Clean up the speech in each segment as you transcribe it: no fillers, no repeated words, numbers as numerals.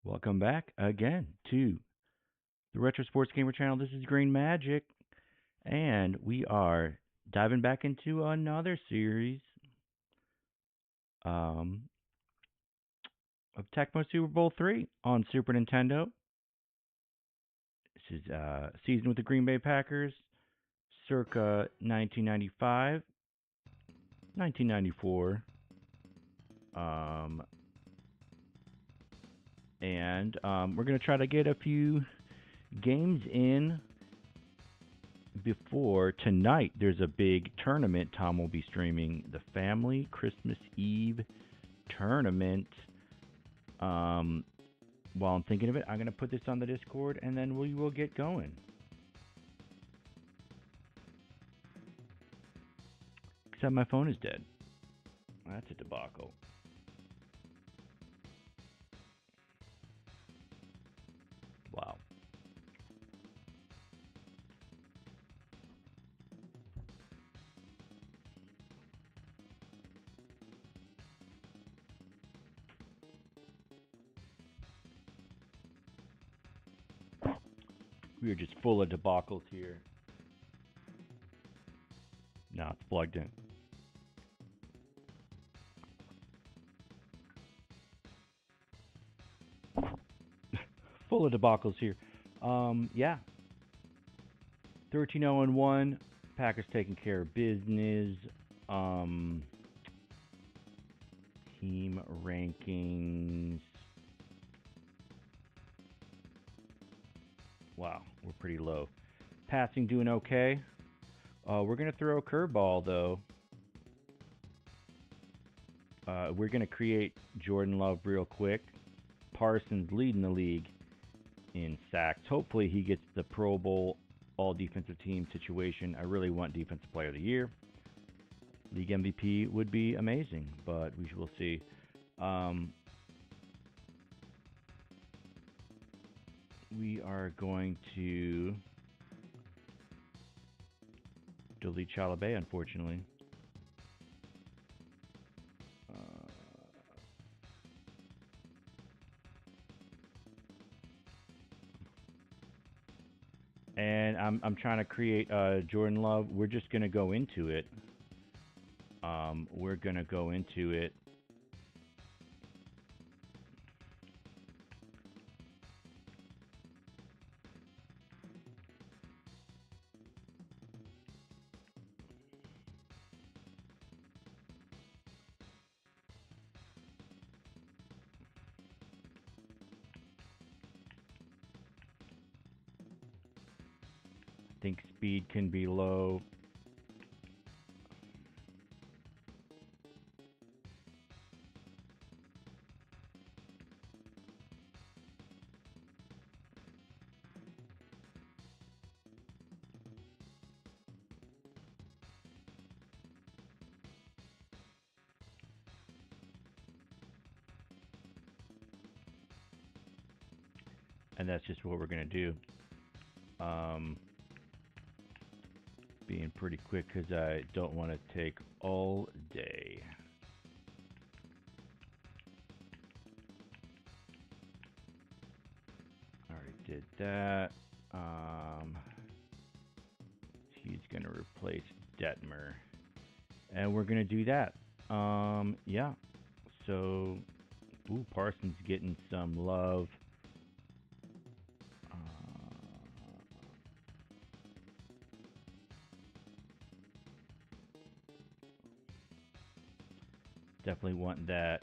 Welcome back again to the Retro Sports Gamer channel. This is Green Magic, and we are diving back into another series um, of Tecmo Super Bowl III on Super Nintendo. This is season with the Green Bay Packers, circa 1995, 1994, and we're gonna try to get a few games in before tonight. There's a big tournament. Tom will be streaming the Family Christmas Eve tournament. While I'm thinking of it, I'm going to put this on the Discord and then we will get going. Except my phone is dead. That's a debacle. Wow. We are just full of debacles here. No, it's plugged in. Full of debacles here. Yeah. 13-0-1. Packers taking care of business. Team rankings. Wow, we're pretty low. Passing doing okay. We're going to throw a curveball, though. We're going to create Jordan Love real quick. Parsons leading the league in sacks. Hopefully he gets the Pro Bowl all defensive team situation. I really want defensive player of the year. League MVP would be amazing, but we will see. We are going to delete Chalabay, unfortunately. And I'm trying to create Jordan Love. We're just gonna go into it. We're gonna go into it. I think speed can be low. And that's just what we're gonna do. Being pretty quick because I don't want to take all day. Already did that. He's gonna replace Detmer, and we're gonna do that. Yeah. So, Parsons getting some love. Definitely want that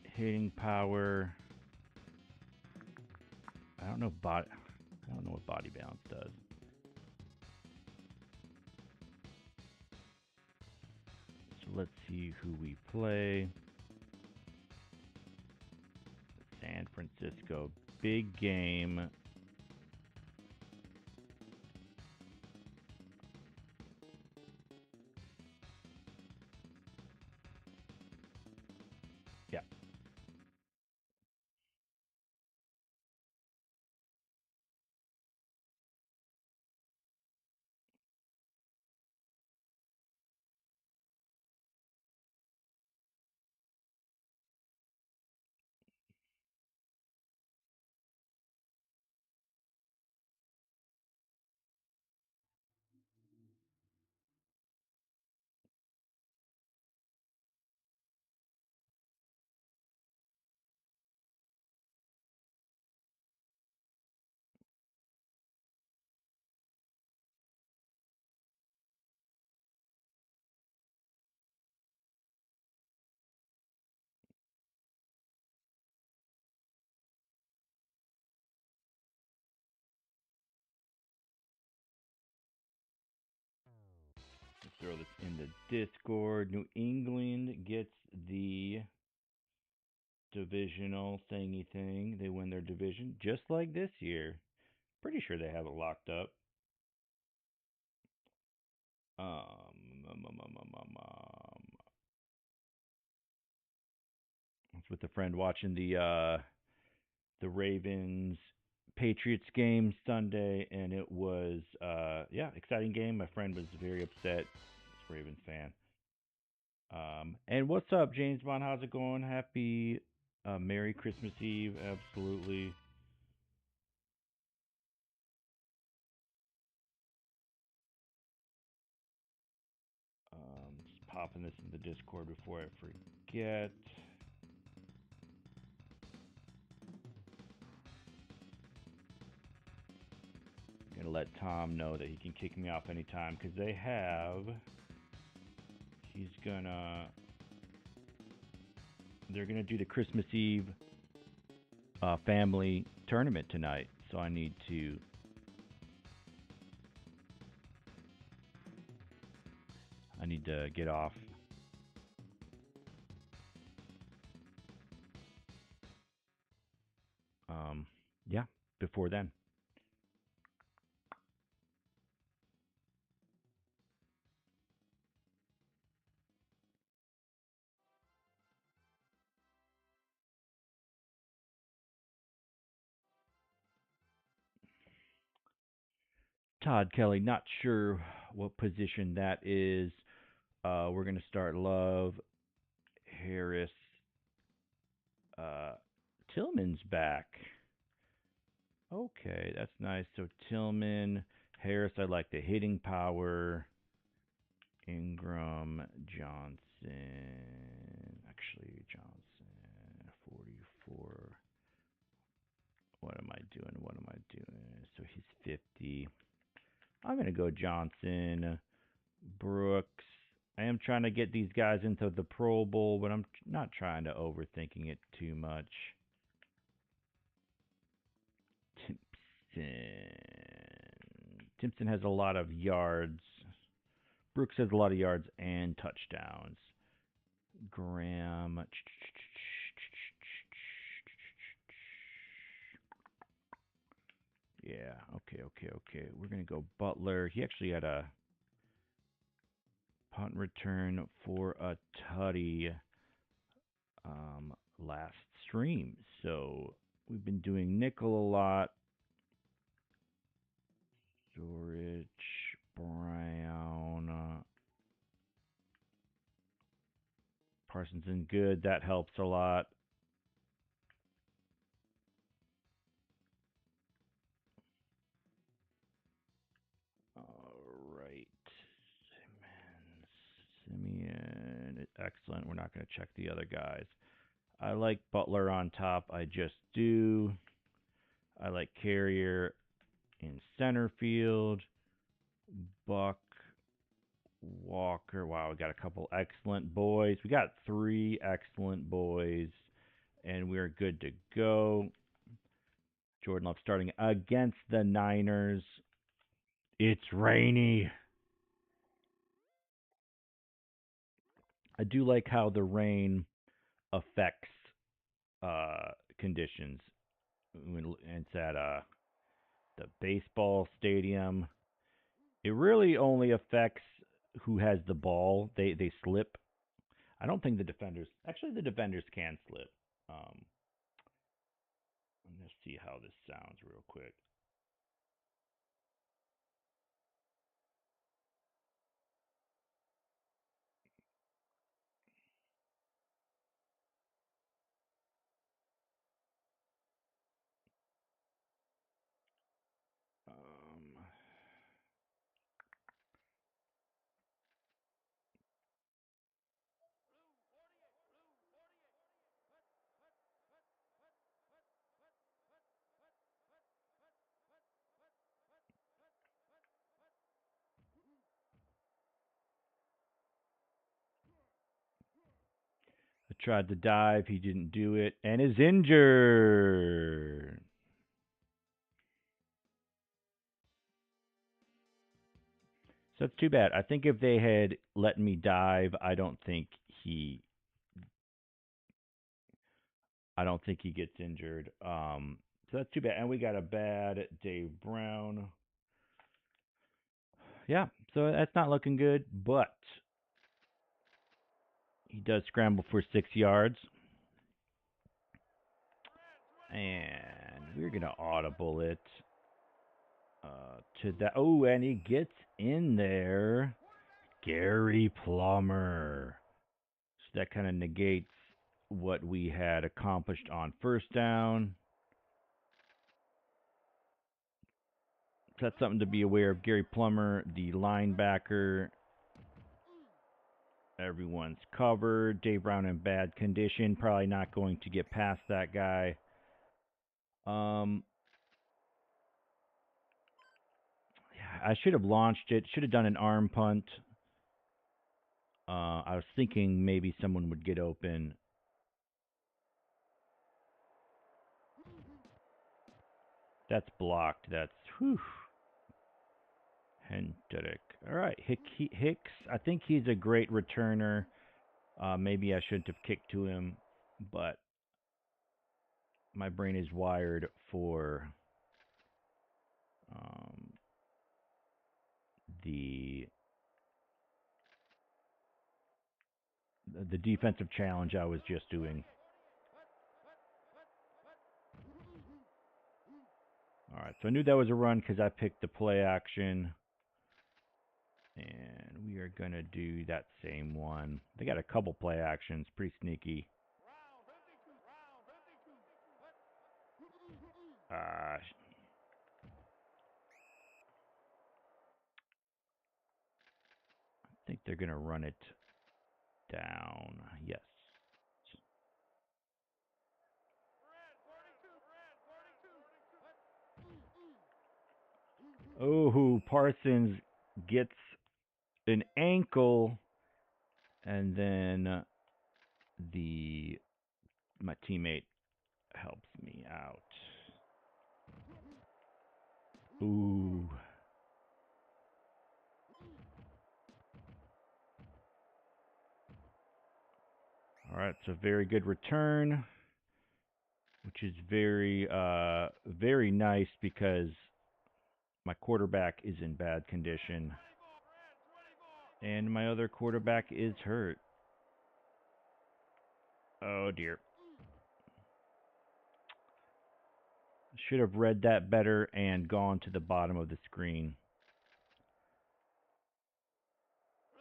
hitting power. I don't know what body balance does. So let's see who we play. San Francisco, big game. Yeah. throw this in the Discord. New England gets the divisional thingy thing. They win their division just like this year. Pretty sure they have it locked up. I was with a friend watching the Ravens Patriots game Sunday, and it was exciting game. My friend was very upset. He's a Ravens fan. And what's up, James Bond? How's it going? Happy Merry Christmas Eve. Absolutely. Just popping this in the Discord before I forget. I'm gonna let Tom know that he can kick me off anytime because they have. They're gonna do the Christmas Eve family tournament tonight, so I need to. Get off. Yeah, before then. Todd Kelly, not sure what position that is. We're going to start Love, Harris. Tillman's back. Okay, that's nice. So Tillman, Harris, I like the hitting power. Ingram, Johnson. Actually, Johnson, 44. What am I doing? So he's 50. I'm going to go Johnson, Brooks. I am trying to get these guys into the Pro Bowl, but I'm not trying to overthinking it too much. Timpson has a lot of yards. Brooks has a lot of yards and touchdowns. Graham. Yeah, okay. We're going to go Butler. He actually had a punt return for a tutty last stream. So we've been doing nickel a lot. Storage, Brown. Parsons in good. That helps a lot. All right. Simeon. Excellent. We're not going to check the other guys. I like Butler on top. I just do. I like Carrier in center field. Buck, Walker. Wow, we got a couple excellent boys. We got 3 excellent boys, and we're good to go. Jordan Love starting against the Niners. It's rainy. I do like how the rain affects conditions. It's at the baseball stadium. It really only affects who has the ball. They slip. I don't think the defenders. Actually, the defenders can slip. Let's see how this sounds real quick. I tried to dive. He didn't do it and is injured. So that's too bad. I think if they had let me dive, he I don't think he gets injured. So that's too bad. And we got a bad Dave Brown. Yeah, so that's not looking good, but he does scramble for 6 yards. And we're going to audible it to that. Oh, and he gets in there. Gary Plummer. So that kind of negates what we had accomplished on first down. So that's something to be aware of. Gary Plummer, the linebacker. Everyone's covered. Dave Brown in bad condition. Probably not going to get past that guy. Yeah, I should have launched it. Should have done an arm punt. I was thinking maybe someone would get open. That's blocked. That's whew. Hendrick. All right, Hicks. I think he's a great returner. Maybe I shouldn't have kicked to him, but my brain is wired for the defensive challenge I was just doing. All right, so I knew that was a run because I picked the play action. And we are going to do that same one. They got a couple play actions, pretty sneaky. I think they're going to run it down. Yes. Oh, Parsons gets an ankle, and then my teammate helps me out. Ooh. All right, so very good return, which is very, very nice because my quarterback is in bad condition. And my other quarterback is hurt. Oh, dear. Should have read that better and gone to the bottom of the screen.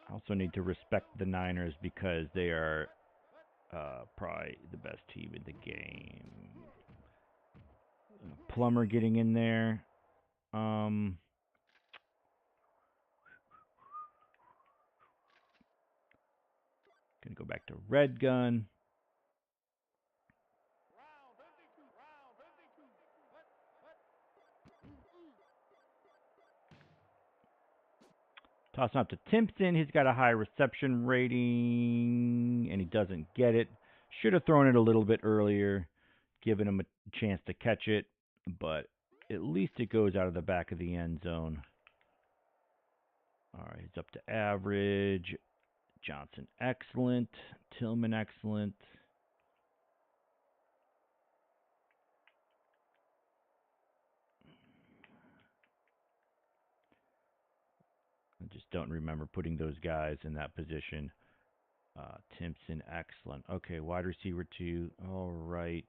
I also need to respect the Niners because they are probably the best team in the game. Plummer getting in there. Gonna go back to red gun. Tossing up to Timpson. He's got a high reception rating, and he doesn't get it. Should have thrown it a little bit earlier, given him a chance to catch it, but at least it goes out of the back of the end zone. All right, he's up to average. Johnson, excellent. Tillman, excellent. I just don't remember putting those guys in that position. Timpson, excellent. Okay, wide receiver 2. All right.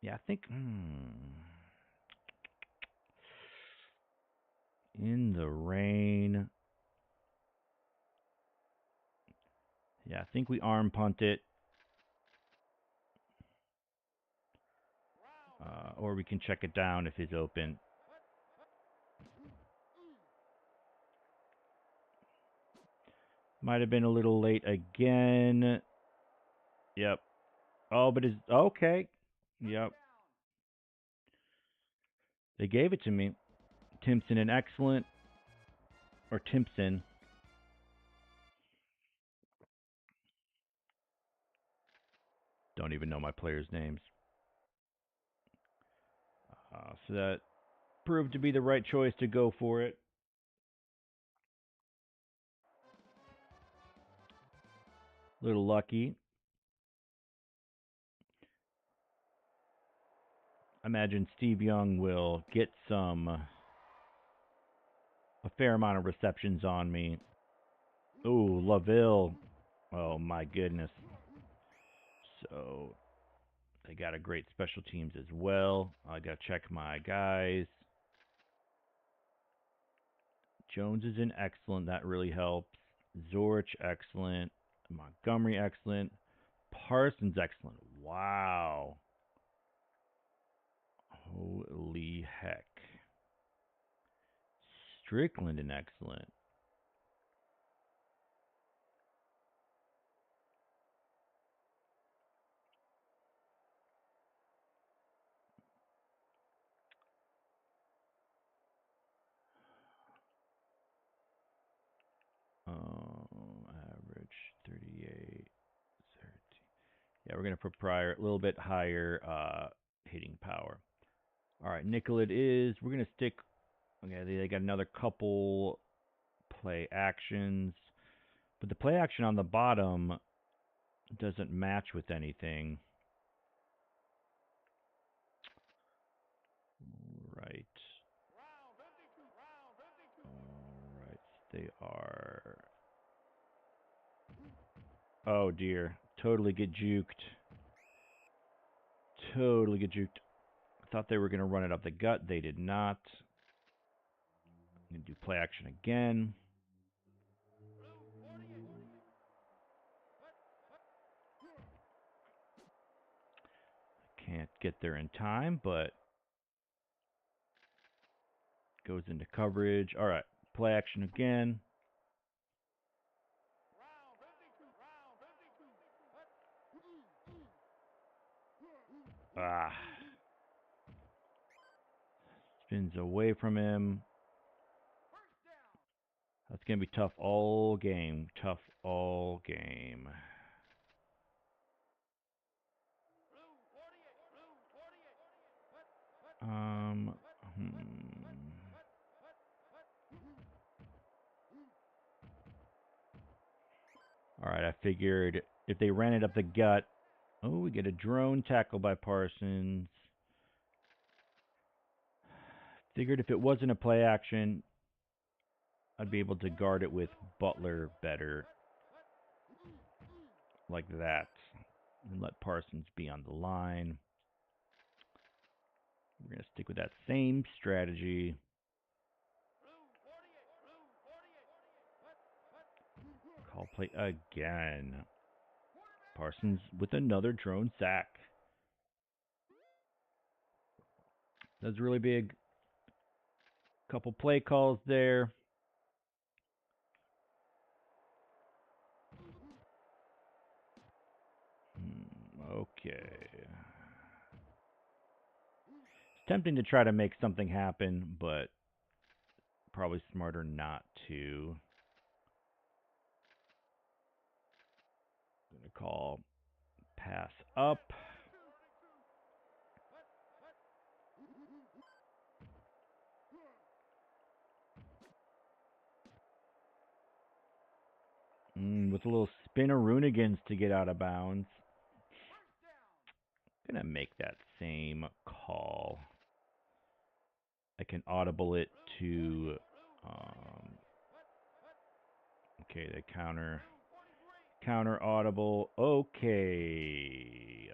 Yeah, I think. In the rain. Yeah, I think we arm punt it. Or we can check it down if it's open. Might have been a little late again. Yep. Oh, but it's okay. Yep. They gave it to me. Timpson and excellent. Or Timpson. Don't even know my players' names. So that proved to be the right choice to go for it. Little lucky. I imagine Steve Young will get a fair amount of receptions on me. Ooh, LaVille. Oh my goodness. So they got a great special teams as well. I gotta check my guys. Jones is in excellent. That really helps. Zorich excellent. Montgomery excellent. Parsons excellent. Wow. Holy heck. Strickland in excellent. Average 38, 13. Yeah, we're gonna put Pryor a little bit higher hitting power. All right, nickel it is. We're gonna stick. Okay, they got another couple play actions, but the play action on the bottom doesn't match with anything. Right. All right. They are. Oh dear. Totally get juked. Totally get juked. I thought they were going to run it up the gut. They did not. I'm going to do play action again. Can't get there in time, but goes into coverage. All right. Play action again. Ah. Spins away from him. That's going to be tough all game. Tough all game. Hmm. All right, I figured if they ran it up the gut. Oh, we get a drone tackle by Parsons. Figured if it wasn't a play action, I'd be able to guard it with Butler better. Like that. And let Parsons be on the line. We're going to stick with that same strategy. Call play again. Parsons with another drone sack. That's really big. Couple play calls there. Okay. It's tempting to try to make something happen, but probably smarter not to. I'm going to call pass up. With a little spin of Runigans to get out of bounds. I'm going to make that same call. I can audible it to... okay, the counter audible. Okay.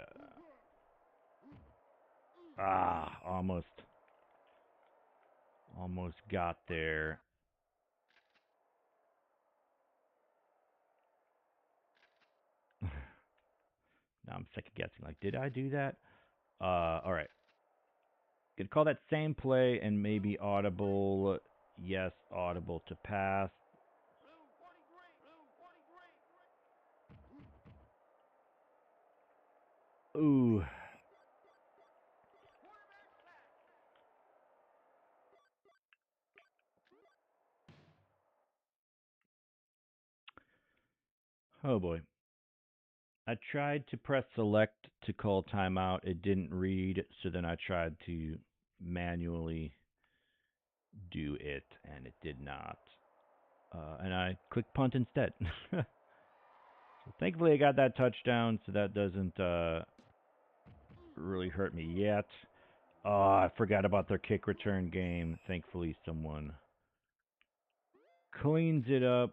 Almost got there. Now I'm second guessing. Like, did I do that? All right. Could call that same play and maybe audible. Yes, audible to pass. Ooh. Oh boy. I tried to press select to call timeout. It didn't read, so then I tried to manually do it, and it did not. And I clicked punt instead. So thankfully, I got that touchdown, so that doesn't really hurt me yet. Oh, I forgot about their kick return game. Thankfully, someone cleans it up.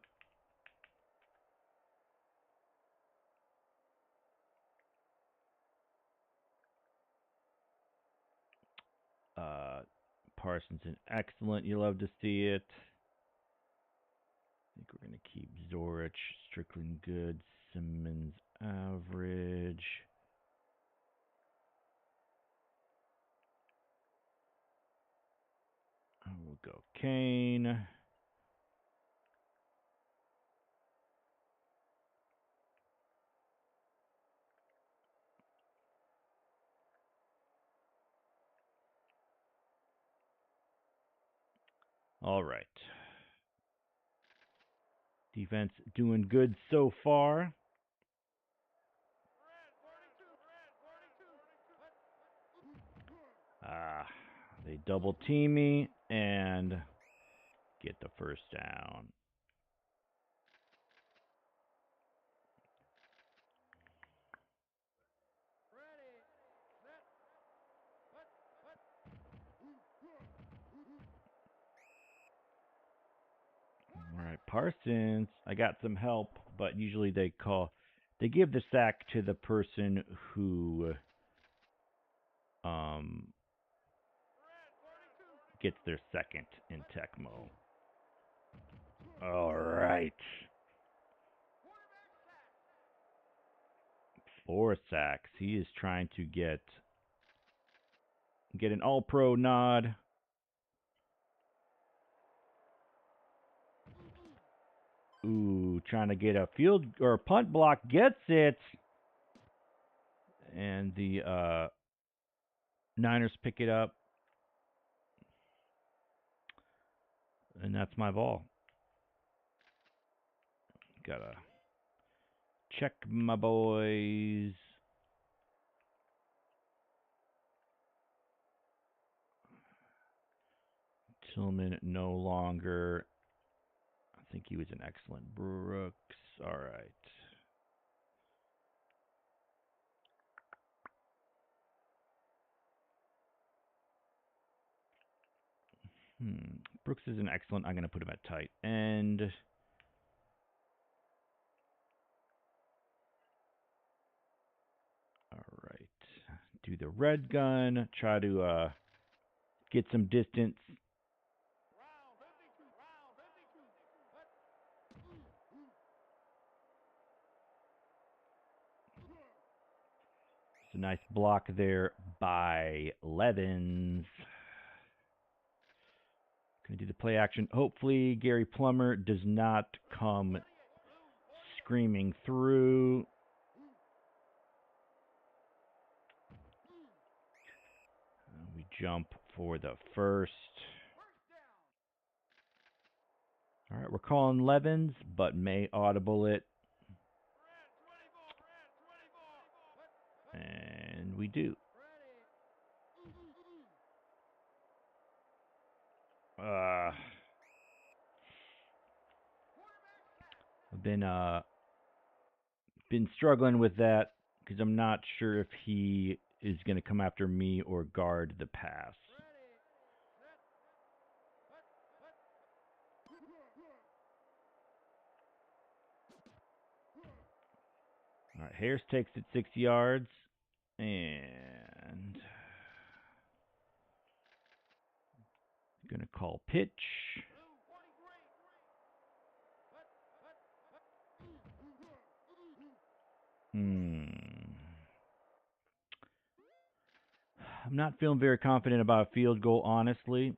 Parsons an excellent. You love to see it. I think we're going to keep Zorich, Strickland good, Simmons average. We'll go Kane. All right. Defense doing good so far. They double team me and get the first down. All right, Parsons. I got some help, but usually they give the sack to the person who gets their second in Tecmo. All right. 4 sacks. He is trying to get an all-pro nod. Ooh, trying to get a field or punt block. Gets it. And the Niners pick it up. And that's my ball. Gotta check my boys. Tillman no longer. I think he was an excellent Brooks. All right. Brooks is an excellent. I'm going to put him at tight end. All right. Do the red gun. Try to get some distance. It's a nice block there by Levens. Going to do the play action. Hopefully, Gary Plummer does not come screaming through. We jump for the first. All right, we're calling Levens, but may audible it. And we do. I've been struggling with that because I'm not sure if he is going to come after me or guard the pass. All right, Harris takes it 6 yards, and going to call pitch. I'm not feeling very confident about a field goal, honestly.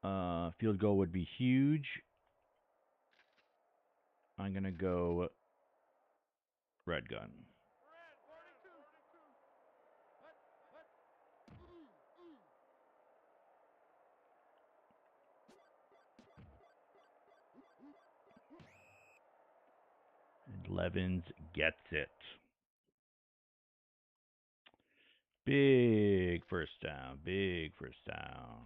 Field goal would be huge. I'm going to go red gun. And Levens gets it. Big first down. Big first down.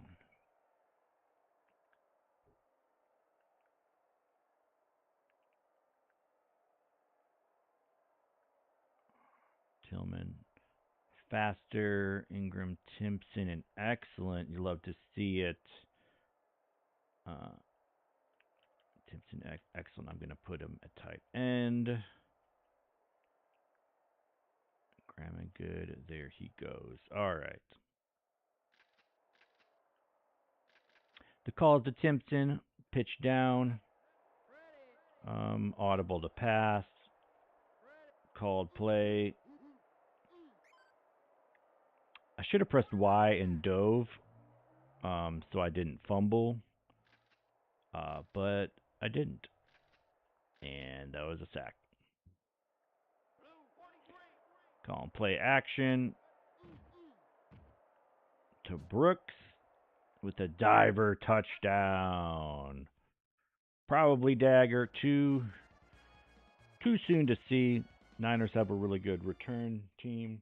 Tillman. Faster. Ingram, Timpson, and excellent. You love to see it. Timpson, excellent. I'm going to put him at tight end. Graham, good. There he goes. All right. The call to Timpson. Pitch down. Audible to pass. Called play. I should have pressed Y and dove, so I didn't fumble. But I didn't. And that was a sack. Calling play action to Brooks with a diver touchdown. Probably dagger. Too soon to see. Niners have a really good return team.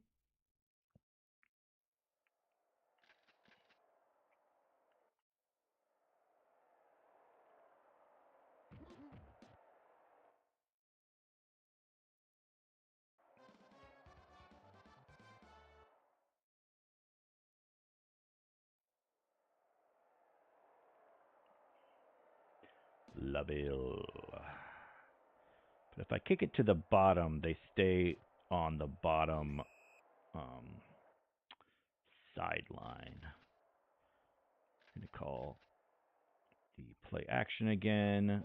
LaBelle. But if I kick it to the bottom, they stay on the bottom sideline. I'm going to call the play action again.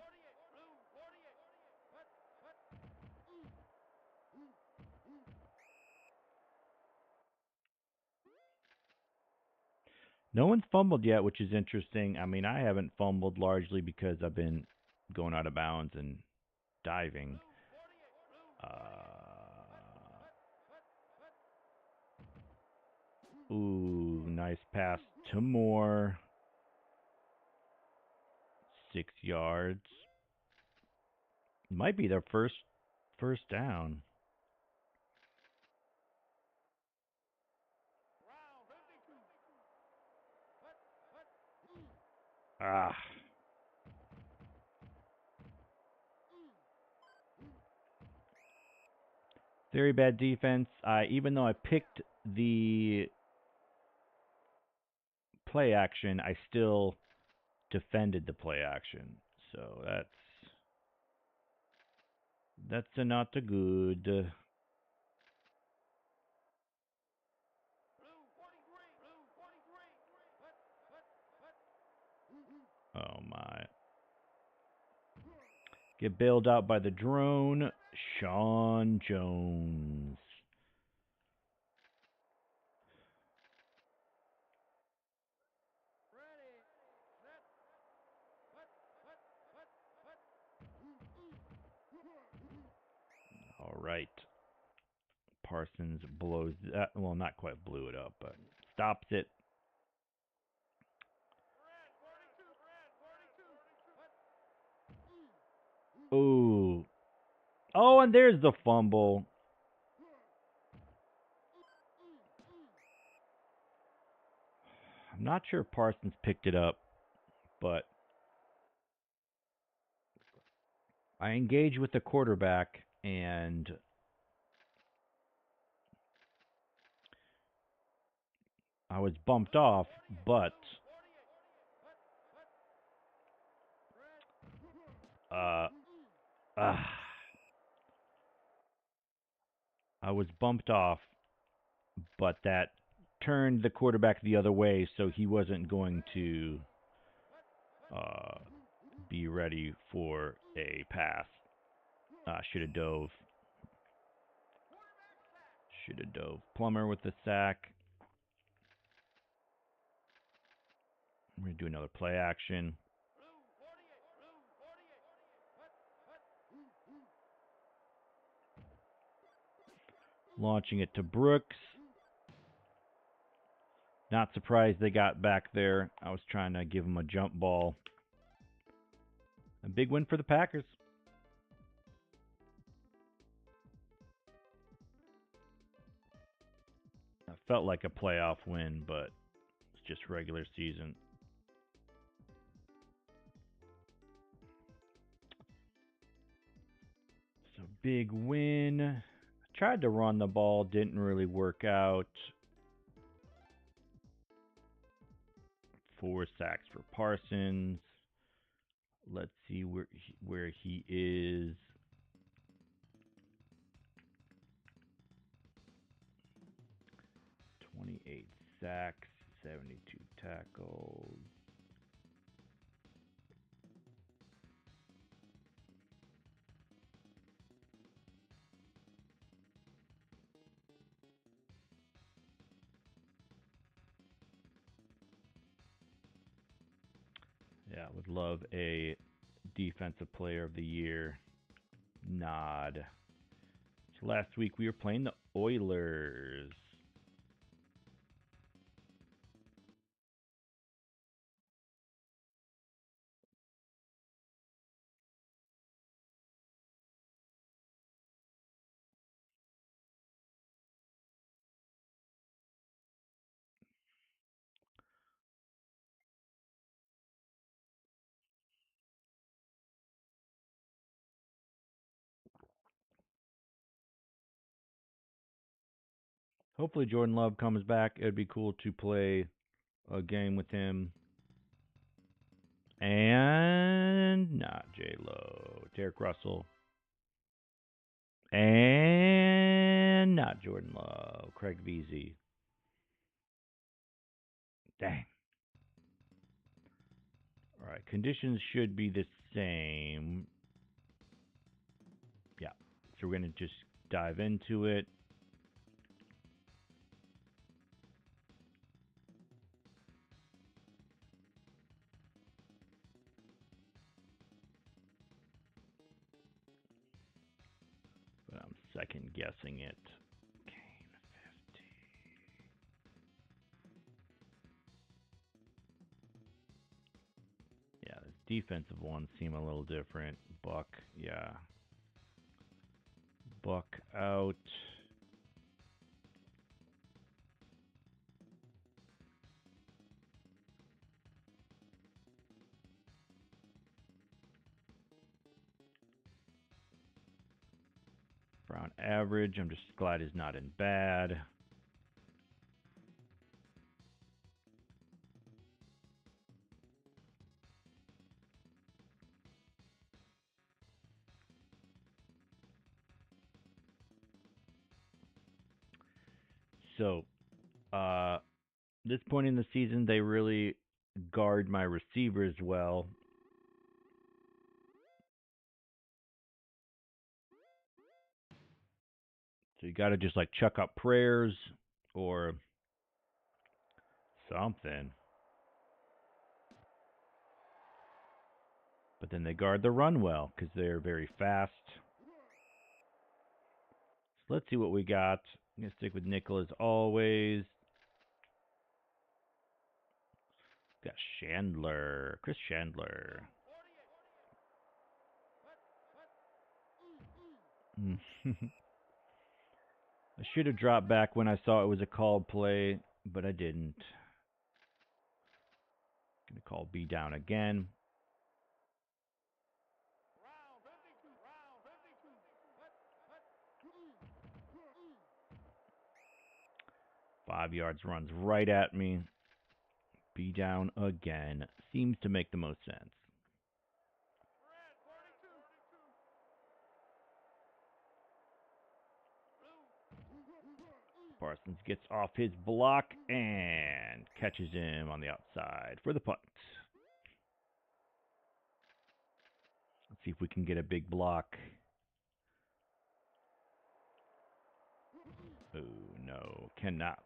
No one's fumbled yet, which is interesting. I mean, I haven't fumbled largely because I've been going out of bounds and diving. Ooh, nice pass to Moore. 6 yards. Might be their first down. Ah. Very bad defense. Even though I picked the play action, I still defended the play action. So that's not a good. Oh my. Get bailed out by the drone. Sean Jones. All right. Parsons blows that. Well, not quite blew it up, but stops it. Ooh. Oh, and there's the fumble. I'm not sure if Parsons picked it up, but I engaged with the quarterback and I was bumped off, but I was bumped off, but that turned the quarterback the other way, so he wasn't going to be ready for a pass. Should have dove. Plummer with the sack. We're going to do another play action. Launching it to Brooks. Not surprised they got back there. I was trying to give him a jump ball. A big win for the Packers. Felt like a playoff win, but it's just regular season. So big win. Tried to run the ball, didn't really work out. 4 sacks for Parsons. Let's see where he is. 28 sacks, 72 tackles. Yeah, would love a defensive player of the year nod. So last week we were playing the Oilers. Hopefully Jordan Love comes back. It'd be cool to play a game with him. And not J-Lo. Derek Russell. And not Jordan Love. Craig Veazey. Dang. All right, conditions should be the same. Yeah, so we're going to just dive into it. But I'm second guessing it. Kane 50. Yeah, the defensive ones seem a little different. Buck, yeah. Buck out. Brown average. I'm just glad he's not in bad. So, this point in the season, they really guard my receivers well. So you got to just like chuck up prayers or something. But then they guard the run well because they're very fast. So let's see what we got. I'm going to stick with nickel as always. Got Chandler. Chris Chandler. I should have dropped back when I saw it was a called play, but I didn't. Going to call B down again. Five yards, runs right at me. B down again. Seems to make the most sense. Parsons gets off his block and catches him on the outside for the punt. Let's see if we can get a big block. Oh, no, cannot.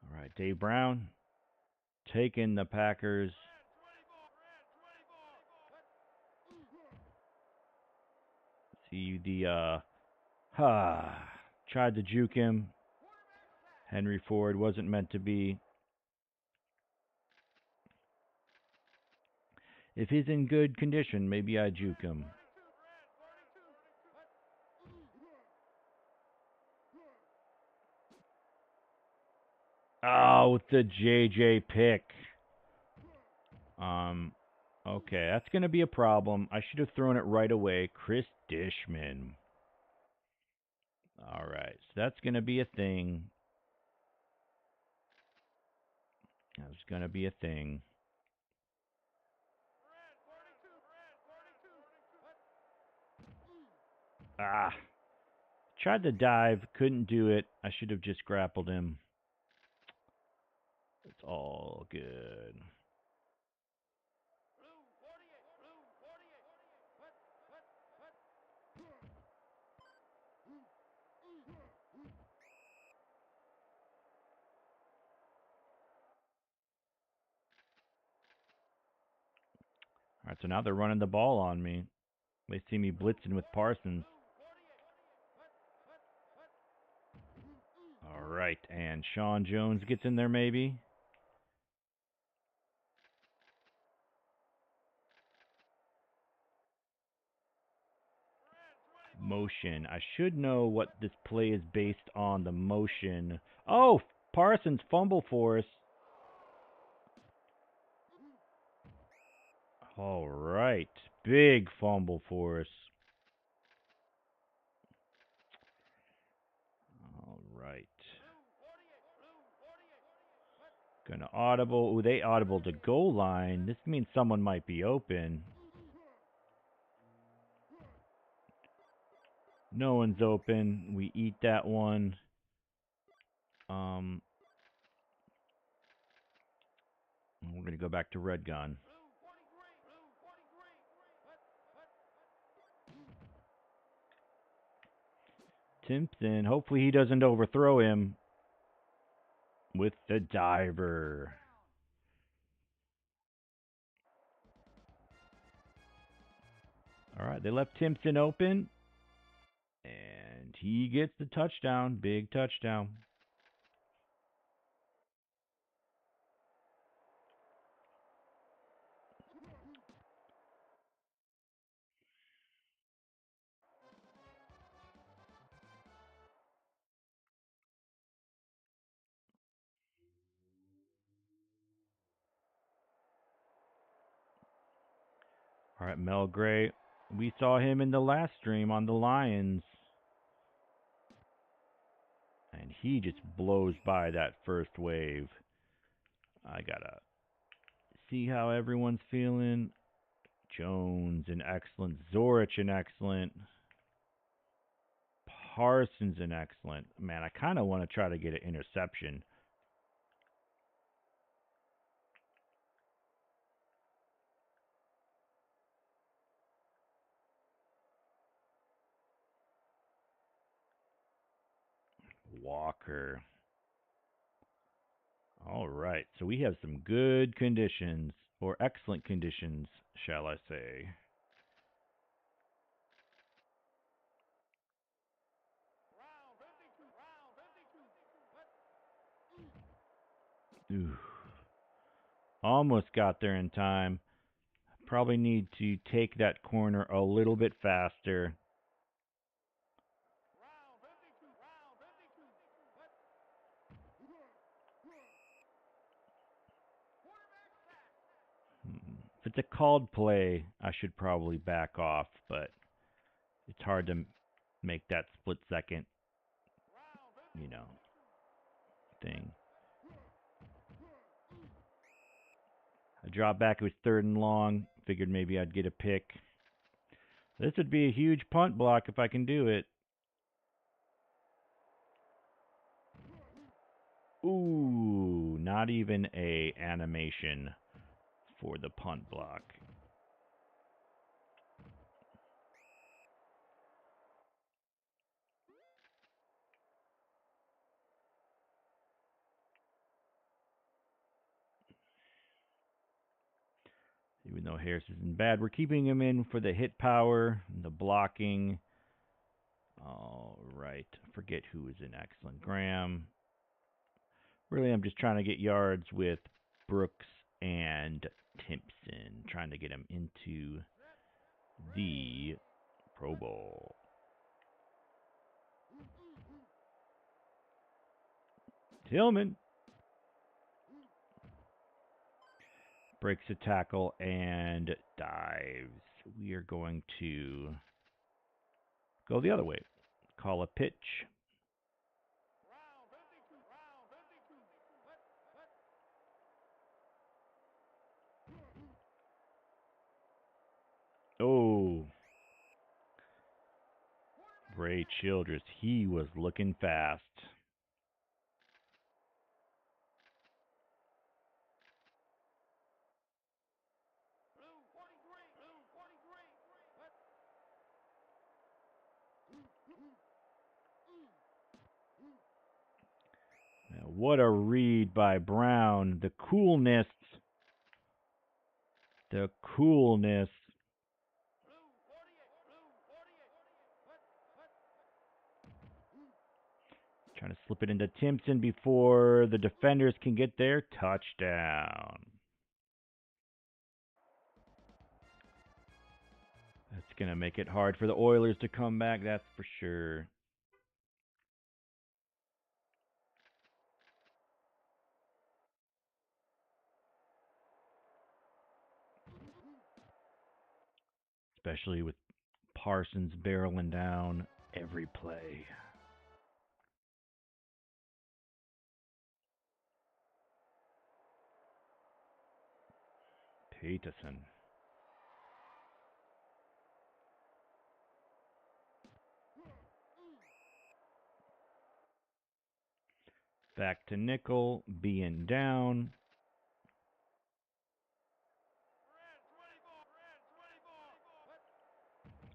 All right, Dave Brown taking the Packers. See the tried to juke him. Henry Ford wasn't meant to be. If he's in good condition, maybe I juke him. Oh, with the JJ pick. Okay, that's going to be a problem. I should have thrown it right away. Chris Dishman. All right, so that's going to be a thing. That's going to be a thing. Ah. Tried to dive, couldn't do it. I should have just grappled him. It's all good. All right, so now they're running the ball on me. They see me blitzing with Parsons. All right, and Sean Jones gets in there maybe. Motion. I should know what this play is based on, the motion. Oh, Parsons fumble force. All right, big fumble force. All right. Gonna audible. Ooh, they audible to goal line. This means someone might be open. No one's open. We eat that one. We're gonna go back to red gun. Timpson. Hopefully he doesn't overthrow him with the diver. All right, they left Timpson open, and he gets the touchdown. Big touchdown. All right, Mel Gray. We saw him in the last stream on the Lions. And he just blows by that first wave. I gotta see how everyone's feeling. Jones, an excellent. Zorich, an excellent. Parsons, an excellent. Man, I kind of want to try to get an interception. Walker. All right, so we have some good conditions, or excellent conditions, shall I say. Ooh. Almost got there in time. Probably need to take that corner a little bit faster. If it's a called play, I should probably back off, but it's hard to make that split second, thing. I dropped back. It was 3rd and long. Figured maybe I'd get a pick. This would be a huge punt block if I can do it. Ooh, not even a animation for the punt block. Even though Harris isn't bad, we're keeping him in for the hit power and the blocking. All right. Forget who is an excellent. Graham. Really, I'm just trying to get yards with Brooks and Timpson, trying to get him into the Pro Bowl. Tillman breaks a tackle and dives. We are going to go the other way. Call a pitch. Oh, Ray Childress, he was looking fast. Now, what a read by Brown. The coolness. The coolness. Trying to slip it into Timpson before the defenders can get there. Touchdown. That's going to make it hard for the Oilers to come back, that's for sure. Especially with Parsons barreling down every play. Peterson. Back to nickel, being down.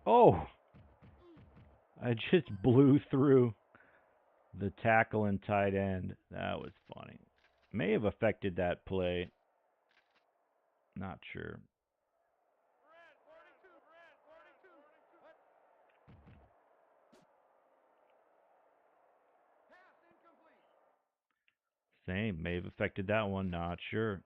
Oh! I just blew through the tackle and tight end. That was funny. May have affected that play. Not sure. Same. May have affected that one. Not sure.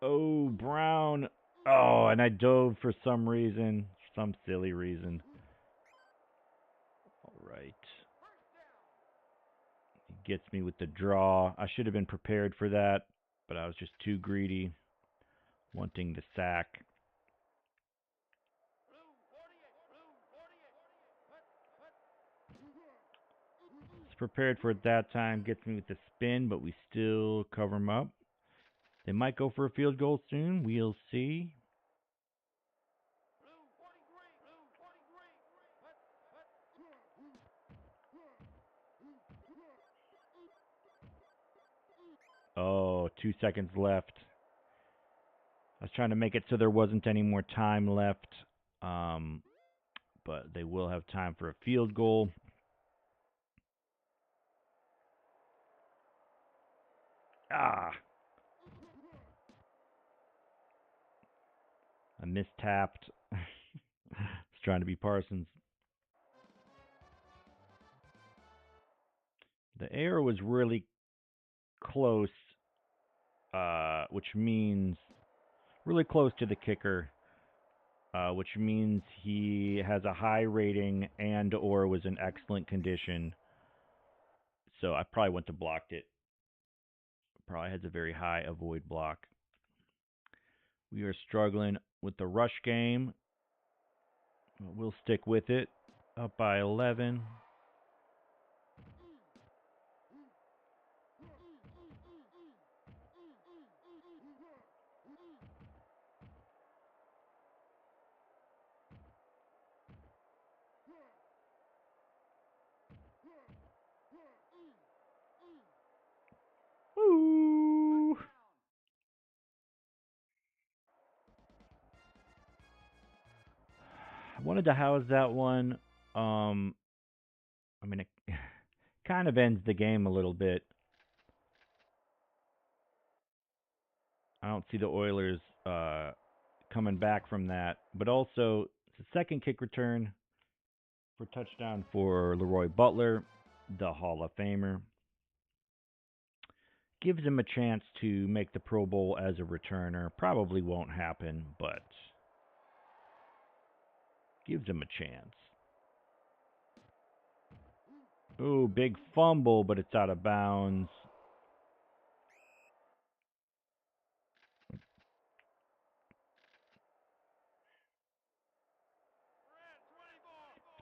Oh, Brown. Oh, and I dove for some reason. Some silly reason. All right. He gets me with the draw. I should have been prepared for that, but I was just too greedy, wanting the sack. Prepared for it that time. Gets me with the spin, but we still cover him up. They might go for a field goal soon. We'll see. Oh, 2 seconds left. I was trying to make it so there wasn't any more time left. But they will have time for a field goal. Ah. I mistapped. It's trying to be Parsons. The air was really close, which means really close to the kicker, which means he has a high rating and or was in excellent condition. So I probably went to blocked it. Probably has a very high avoid block. We are struggling with the rush game. We'll stick with it. Up by 11. Ooh. I wanted to house that one. I mean, it kind of ends the game a little bit. I don't see the Oilers coming back from that. But also, it's a second kick return. for touchdown for Leroy Butler, the Hall of Famer. Gives him a chance to make the Pro Bowl as a returner. Probably won't happen, but gives him a chance. Ooh, big fumble, but it's out of bounds. It's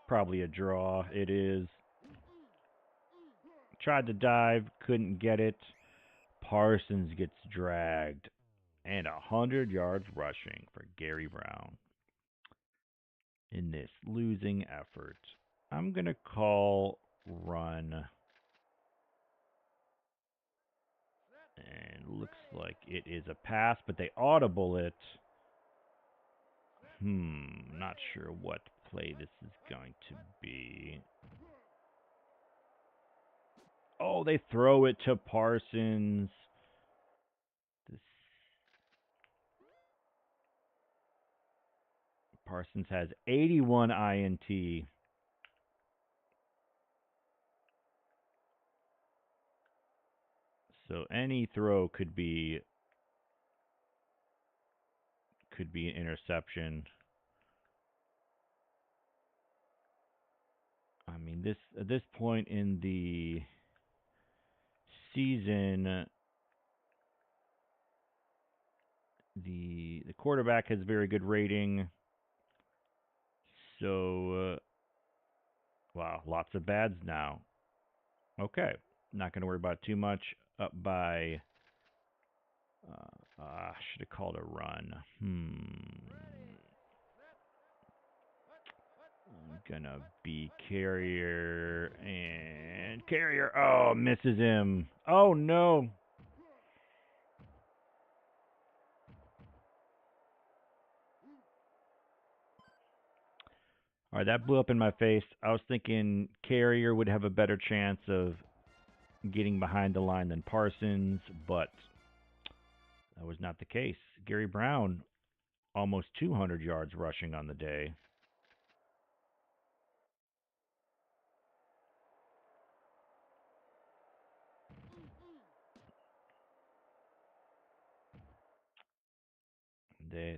probably a draw. It is. Tried to dive, couldn't get it. Parsons gets dragged. And 100 yards rushing for Gary Brown in this losing effort. I'm going to call run. And looks like it is a pass, but they audible it. Not sure what play this is going to be. Oh, they throw it to Parsons. Parsons has 81 INT. So any throw could be an interception. I mean, at this point in the season, the quarterback has very good rating. So, wow, lots of bads now. Okay, not going to worry about it too much. Up by, should have called a run. I'm gonna be Carrier, and Carrier, oh, misses him. Oh, no. All right, that blew up in my face. I was thinking Carrier would have a better chance of getting behind the line than Parsons, but that was not the case. Gary Brown, almost 200 yards rushing on the day.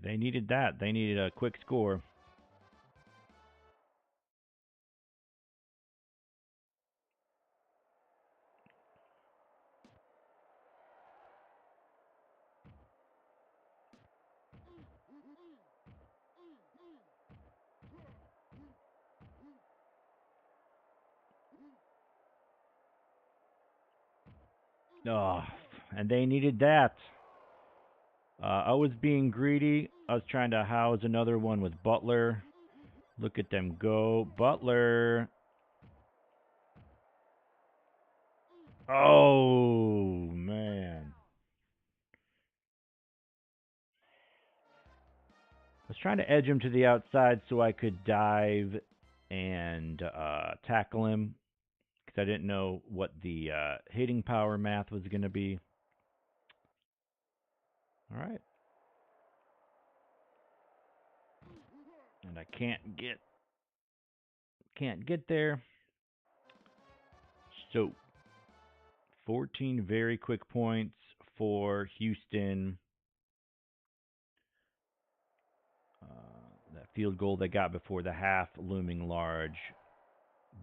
They needed that. They needed a quick score. Oh, and they needed that. I was being greedy. I was trying to house another one with Butler. Look at them go. Butler. Oh, man. I was trying to edge him to the outside so I could dive and tackle him because I didn't know what the hitting power math was going to be. All right. And I can't get there. So 14 very quick points for Houston. That field goal they got before the half looming large.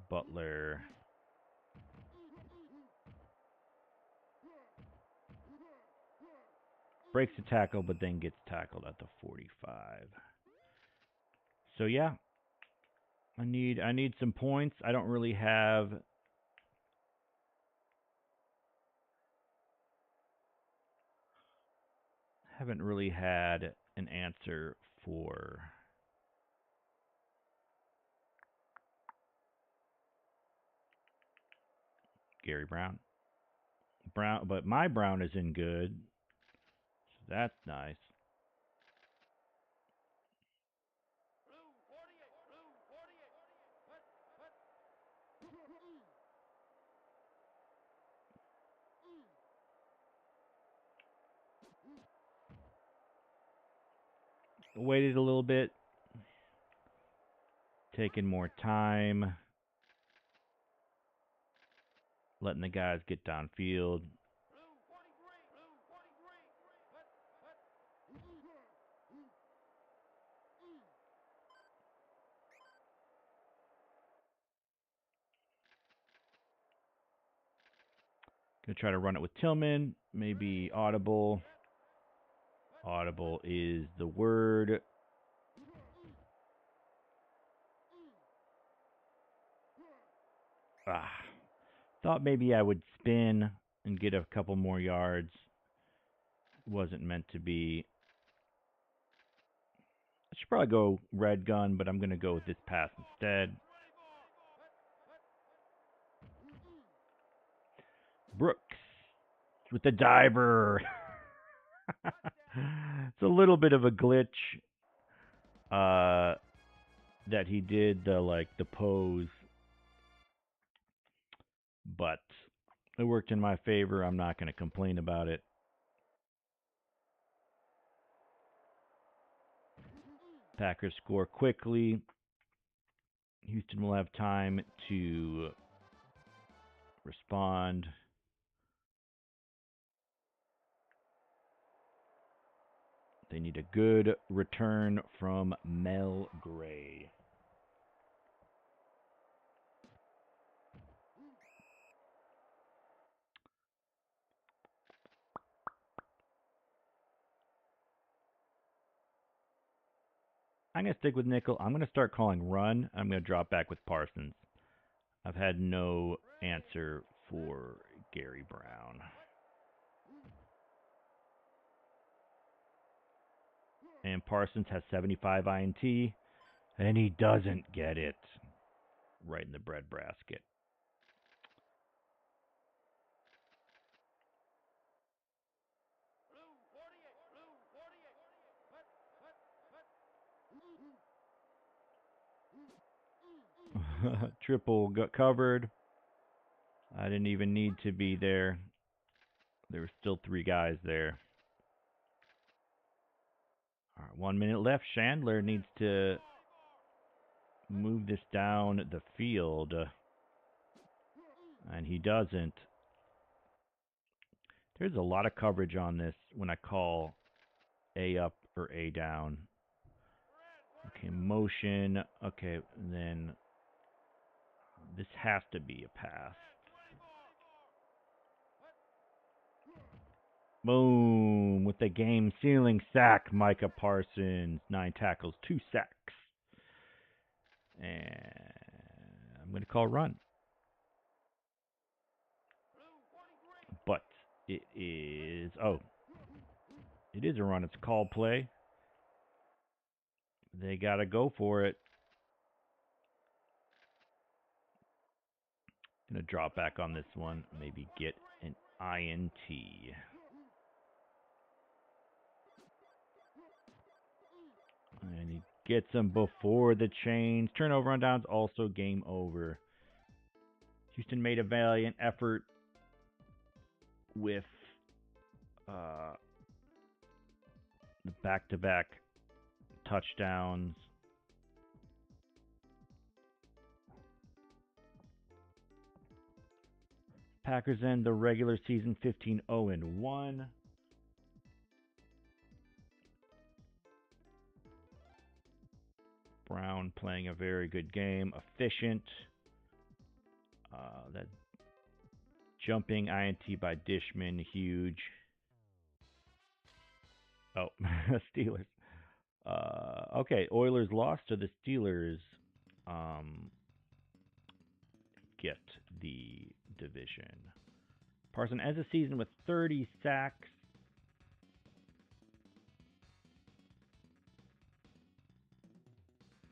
Butler. Breaks the tackle, but then gets tackled at the 45. So yeah, I need some points. I don't really haven't really had an answer for Gary Brown. But my Brown is in good. So that's nice. Waited a little bit. Taking more time. Letting the guys get downfield. Gonna try to run it with Tillman. Maybe audible. Audible is the word. Thought maybe I would spin and get a couple more yards. Wasn't meant to be. I should probably go red gun, but I'm going to go with this pass instead. Brooks with the diver. It's a little bit of a glitch that he did, the pose. But it worked in my favor. I'm not going to complain about it. Packers score quickly. Houston will have time to respond. They need a good return from Mel Gray. I'm going to stick with nickel. I'm going to start calling run. I'm going to drop back with Parsons. I've had no answer for Gary Brown. And Parsons has 75 INT, and he doesn't get it. Right in the breadbasket. Triple got covered. I didn't even need to be there. There were still 3 guys there. All right, 1 minute left. Chandler needs to move this down the field. And he doesn't. There's a lot of coverage on this when I call A up or A down. Okay, motion. Okay, and then this has to be a pass. Boom, with the game-sealing sack, Micah Parsons. 9 tackles, 2 sacks. And I'm going to call run. But it is... Oh. It is a run. It's a call play. They got to go for it. Going to drop back on this one. Maybe get an INT. And he gets them before the chains. Turnover on downs, also game over. Houston made a valiant effort with the back-to-back touchdowns. Packers end the regular season 15-0-1. Brown playing a very good game, efficient. That jumping INT by Dishman, huge. Oh, Steelers. Okay, Oilers lost to the Steelers. Get the division. Parson ends the season with 30 sacks.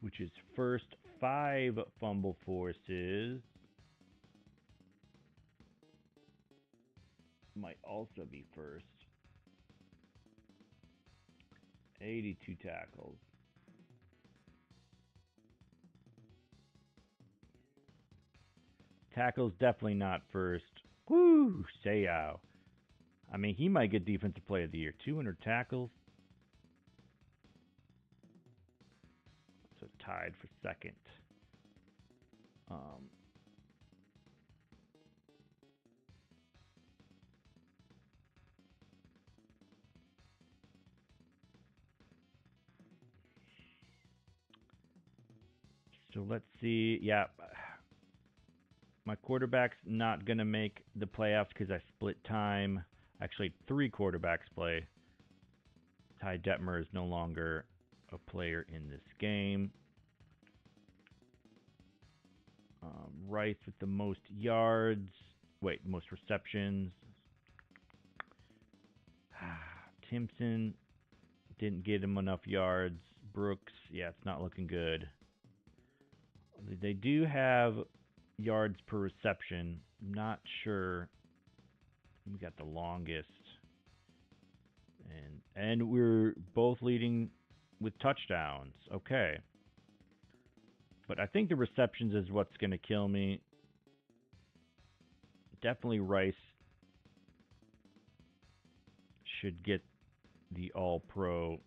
Which is first. 5 fumble forces. Might also be first. 82 tackles. Tackles definitely not first. Woo! Sayao. I mean, he might get Defensive Player of the Year. 200 tackles. So tied for second. Um, so let's see. Yeah, my quarterback's not going to make the playoffs because I split time. Actually, three quarterbacks play. Ty Detmer is no longer a player in this game. Rice with the most yards. Wait, most receptions. Timpson didn't get him enough yards. Brooks, yeah, it's not looking good. They do have yards per reception. I'm not sure. We got the longest. And we're both leading with touchdowns. Okay. But I think the receptions is what's going to kill me. Definitely Rice should get the All-Pro,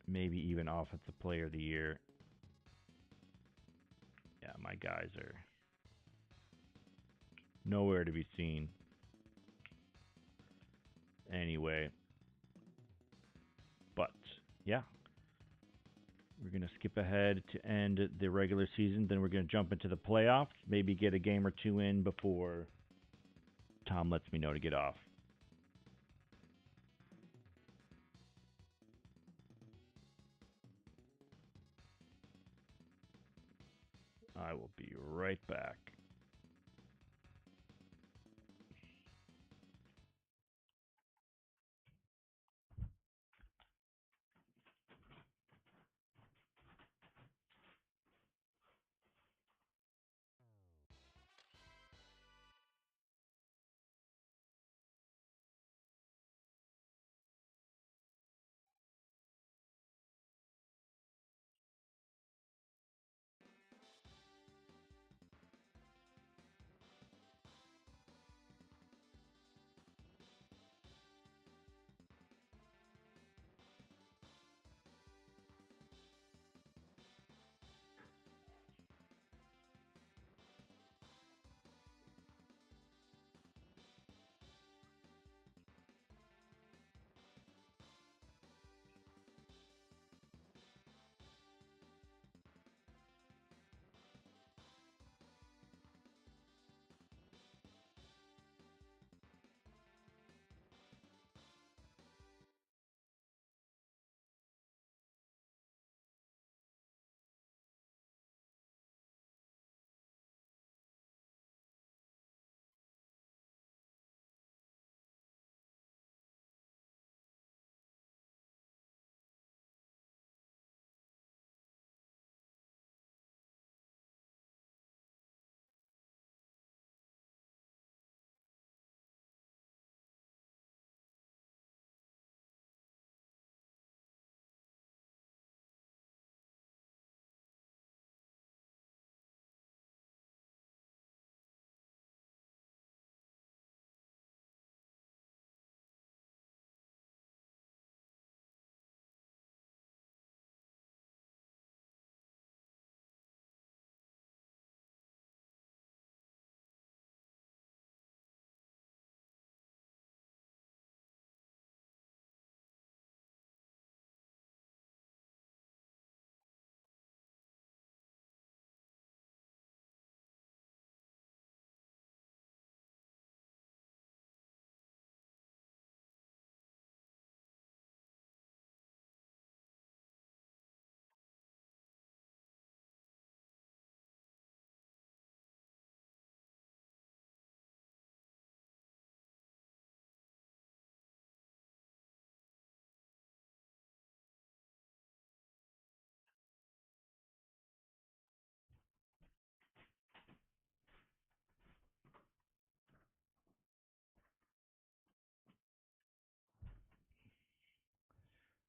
maybe even Offensive Player of the Year. Yeah, my guys are nowhere to be seen. Anyway, but yeah, we're going to skip ahead to end the regular season. Then we're going to jump into the playoffs. Maybe get a game or two in before Tom lets me know to get off. I will be right back.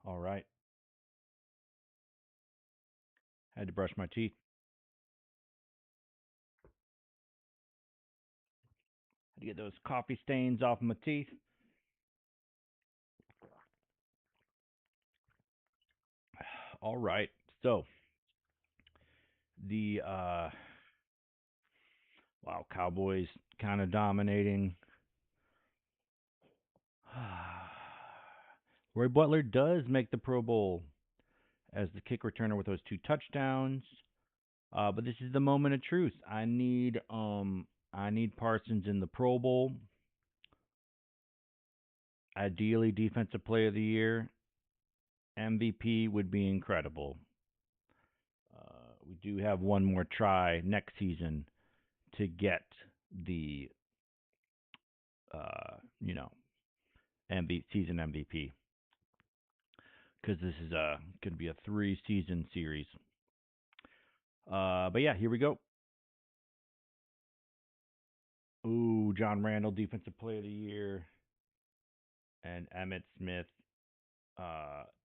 All right. Had to brush my teeth. Had to get those coffee stains off my teeth. All right. So the Wow, Cowboys kind of dominating. Roy Butler does make the Pro Bowl as the kick returner with those 2 touchdowns. But this is the moment of truth. I need Parsons in the Pro Bowl. Ideally, Defensive Player of the Year. MVP would be incredible. We do have one more try next season to get the, uh, you know, season MVP because this is going to be a 3-season series. But yeah, here we go. Ooh, John Randall, Defensive Player of the Year, and Emmitt Smith,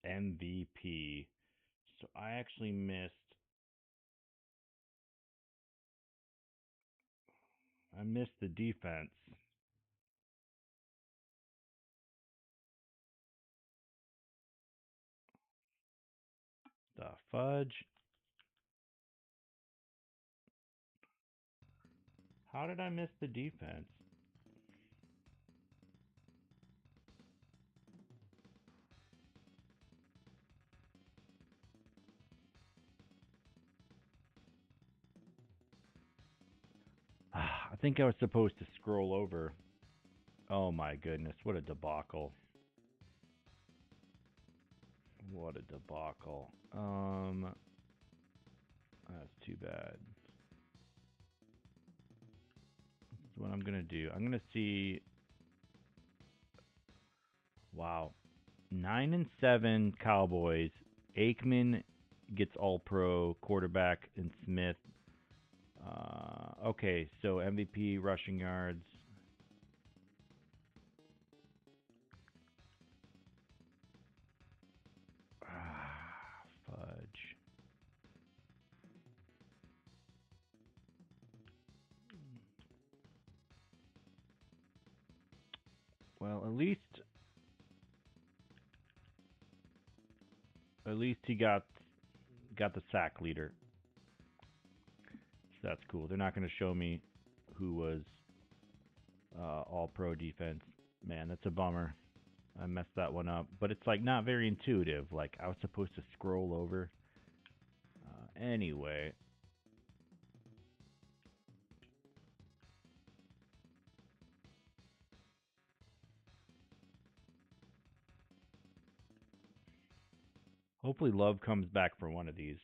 MVP. So I actually missed. I missed the defense. The fudge. How did I miss the defense? I think I was supposed to scroll over. Oh my goodness, what a debacle. What a debacle. That's too bad. That's what I'm gonna do. I'm gonna see. Wow, 9-7 Cowboys. Aikman gets All Pro quarterback and Smith. Okay, so MVP rushing yards. Fudge. Well, at least he got the sack leader. So that's cool. They're not going to show me who was all pro defense. Man, that's a bummer. I messed that one up. But it's like not very intuitive. Like I was supposed to scroll over. Anyway. Hopefully Love comes back for one of these.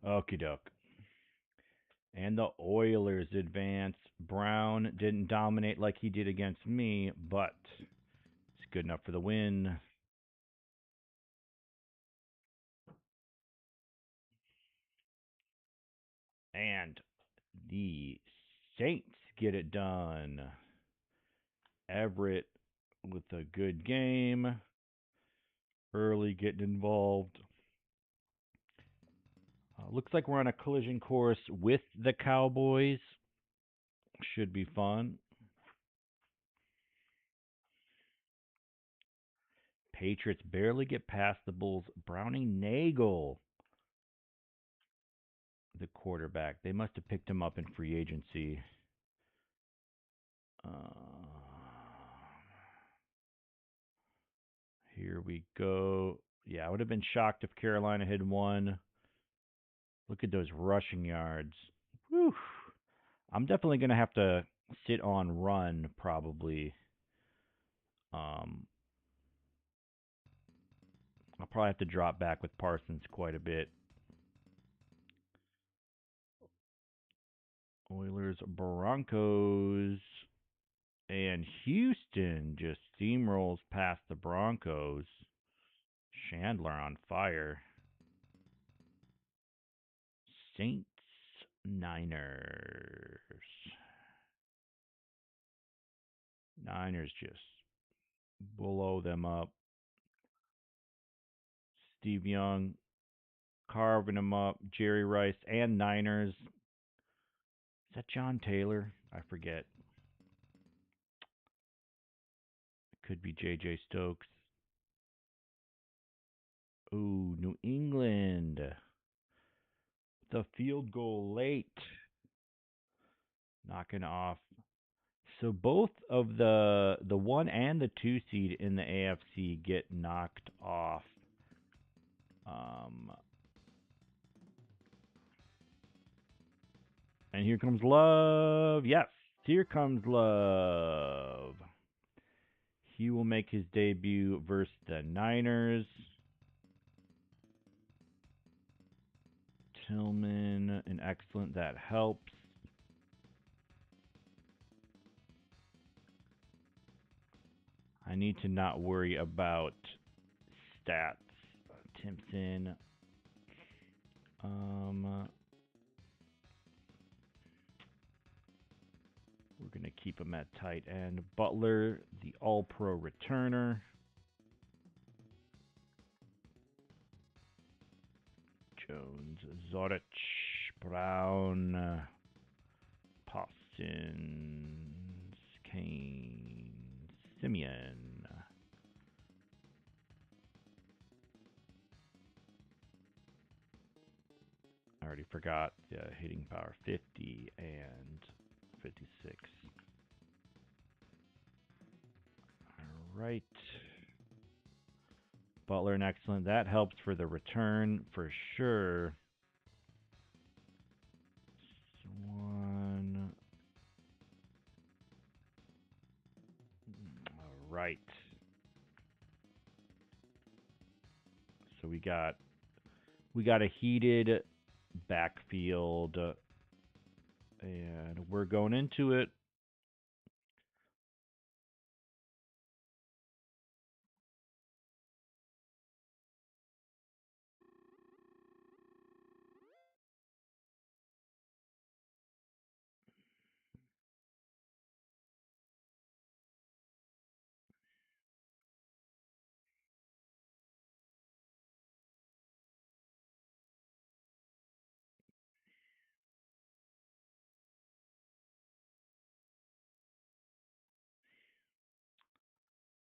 Okie doke. And the Oilers advance. Brown didn't dominate like he did against me, but it's good enough for the win. And the Saints get it done. Everett with a good game. Early getting involved. Looks like we're on a collision course with the Cowboys. Should be fun. Patriots barely get past the Bulls. Browning Nagel, the quarterback. They must have picked him up in free agency. Here we go. Yeah, I would have been shocked if Carolina had won. Look at those rushing yards. Whew. I'm definitely going to have to sit on run, probably. I'll probably have to drop back with Parsons quite a bit. Oilers, Broncos, and Houston just steamrolls past the Broncos. Chandler on fire. Saints, Niners. Niners just blow them up. Steve Young carving them up. Jerry Rice and Niners. Is that John Taylor? I forget. Could be J.J. Stokes. Ooh, New England. The field goal late. Knocking off. So both of the 1 and the 2 seed in the AFC get knocked off. And here comes Love. Yes, here comes Love. He will make his debut versus the Niners. Tillman, an excellent. That helps. I need to not worry about stats. Timpson. We're going to keep him at tight end. Butler, the all-pro returner. Jones, Zoric, Brown, Parsons, Kane, Simeon. I already forgot the hitting power, 50 and 56. All right. Butler, an excellent. That helps for the return for sure. One. All right. So we got a heated backfield, and we're going into it.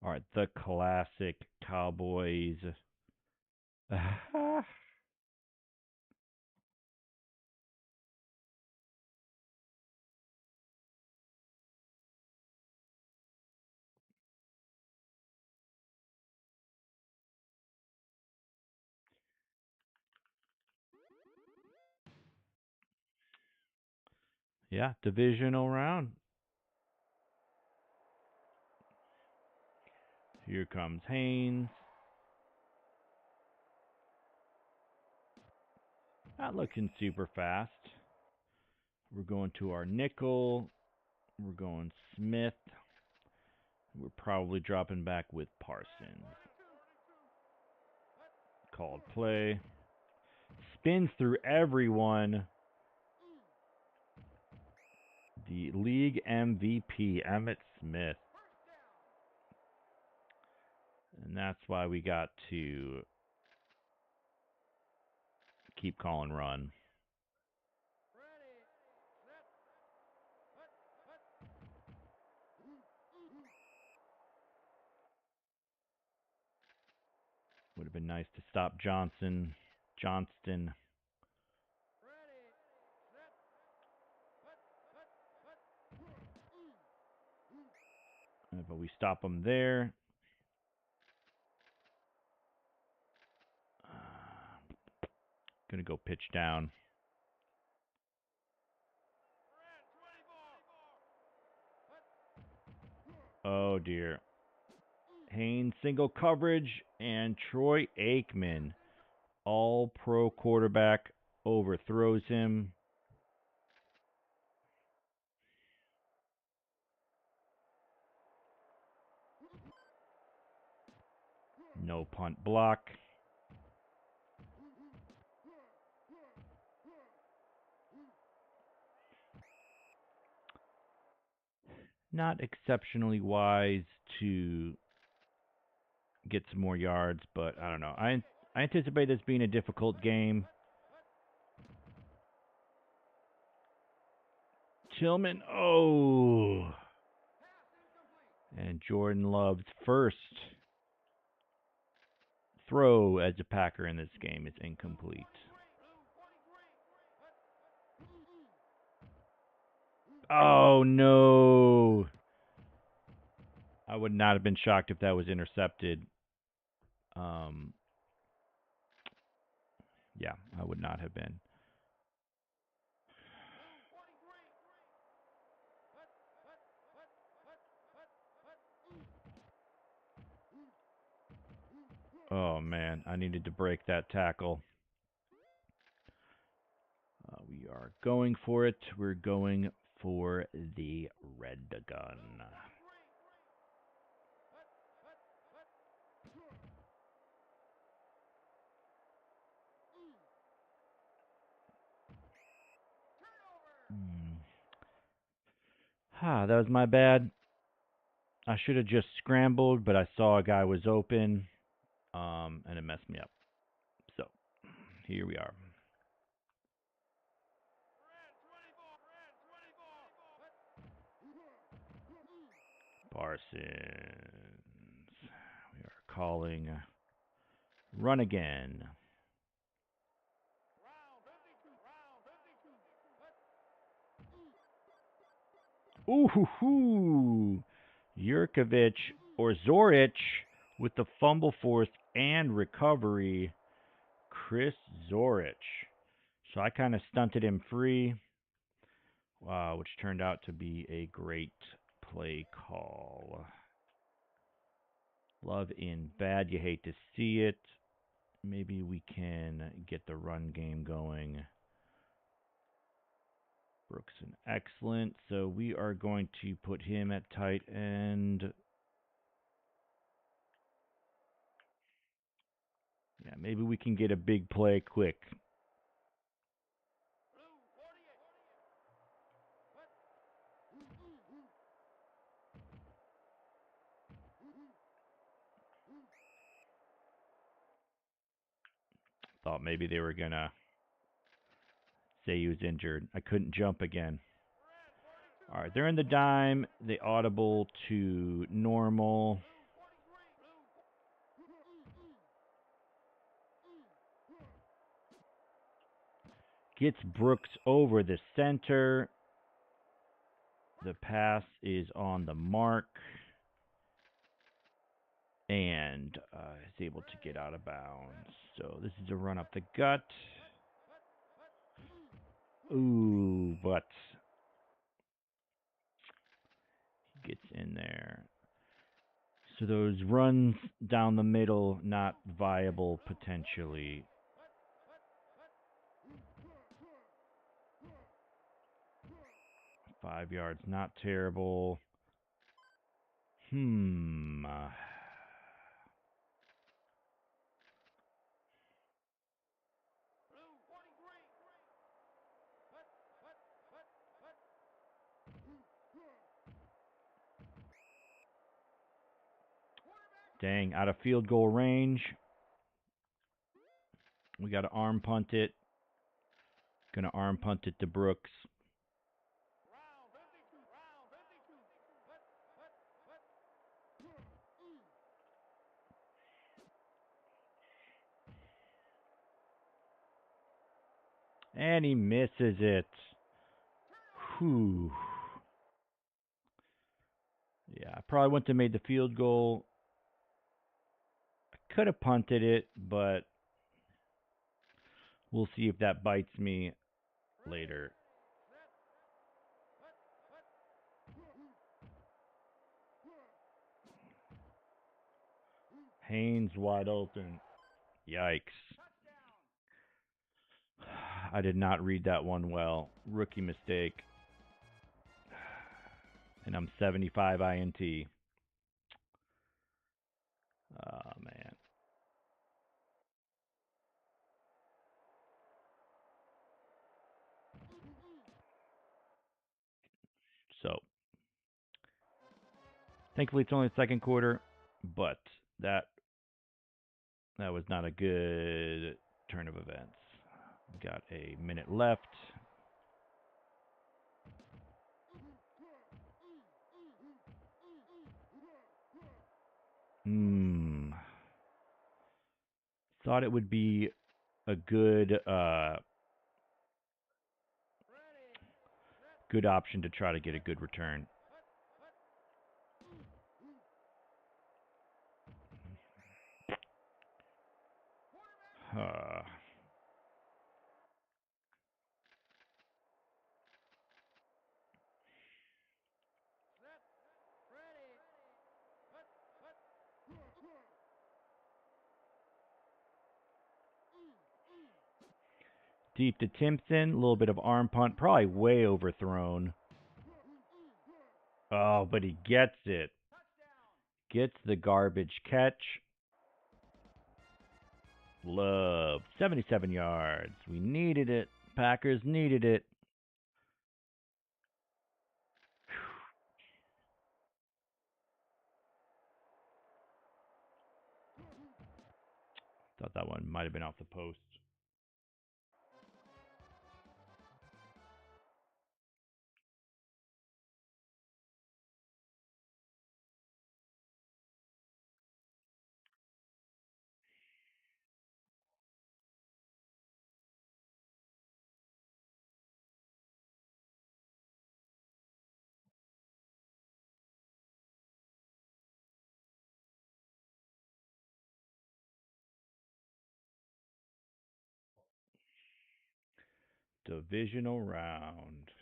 All right, the classic Cowboys. Yeah, divisional round. Here comes Haynes. Not looking super fast. We're going to our nickel. We're going Smith. We're probably dropping back with Parsons. Called play. Spins through everyone. The league MVP, Emmitt Smith. And that's why we got to keep calling run. Would have been nice to stop Johnston. But we stop him there. Gonna go pitch down. Oh dear. Haynes single coverage, and Troy Aikman, all pro quarterback, overthrows him. No punt block. not exceptionally wise to get some more yards, but I don't know. I anticipate this being a difficult game. Tillman, oh. And Jordan Love's first throw as a Packer in this game is incomplete. Oh, no. I would not have been shocked if that was intercepted. Yeah, I would not have been. Oh, man, I needed to break that tackle. We are going for it. We're going for the red gun. That was my bad. I should have just scrambled, but I saw a guy was open, and it messed me up. So, here we are. Parsons. We are calling run again. Ooh, Yurkovich or Zorich with the fumble force and recovery. Chris Zorich. So I kind of stunted him free, which turned out to be a great play call. Love in bad. You hate to see it. Maybe we can get the run game going. Brookson, excellent. So we are going to put him at tight end. Yeah, maybe we can get a big play quick. Thought maybe they were going to say he was injured. I couldn't jump again. All right, they're in the dime. They audible to normal. Gets Brooks over the center. The pass is on the mark. And is able to get out of bounds. So this is a run up the gut. Ooh, but he gets in there. So those runs down the middle, not viable potentially. $5 yards, not terrible. Dang, out of field goal range. We got to arm punt it. Gonna arm punt it to Brooks. And he misses it. Whew. Yeah, I probably wouldn't have made the field goal. I could have punted it, but we'll see if that bites me later. Haynes wide open. Yikes. I did not read that one well. Rookie mistake. And I'm 75 INT. Oh, man. So, Thankfully, it's only the second quarter, but that that was not a good turn of events. Got a minute left. Thought it would be a good option to try to get a good return. Deep to Timpson, a little bit of arm punt, probably way overthrown. Oh, but he gets it. Gets the garbage catch. Love. 77 yards. We needed it. Packers needed it. Thought that one might have been off the post. Divisional round.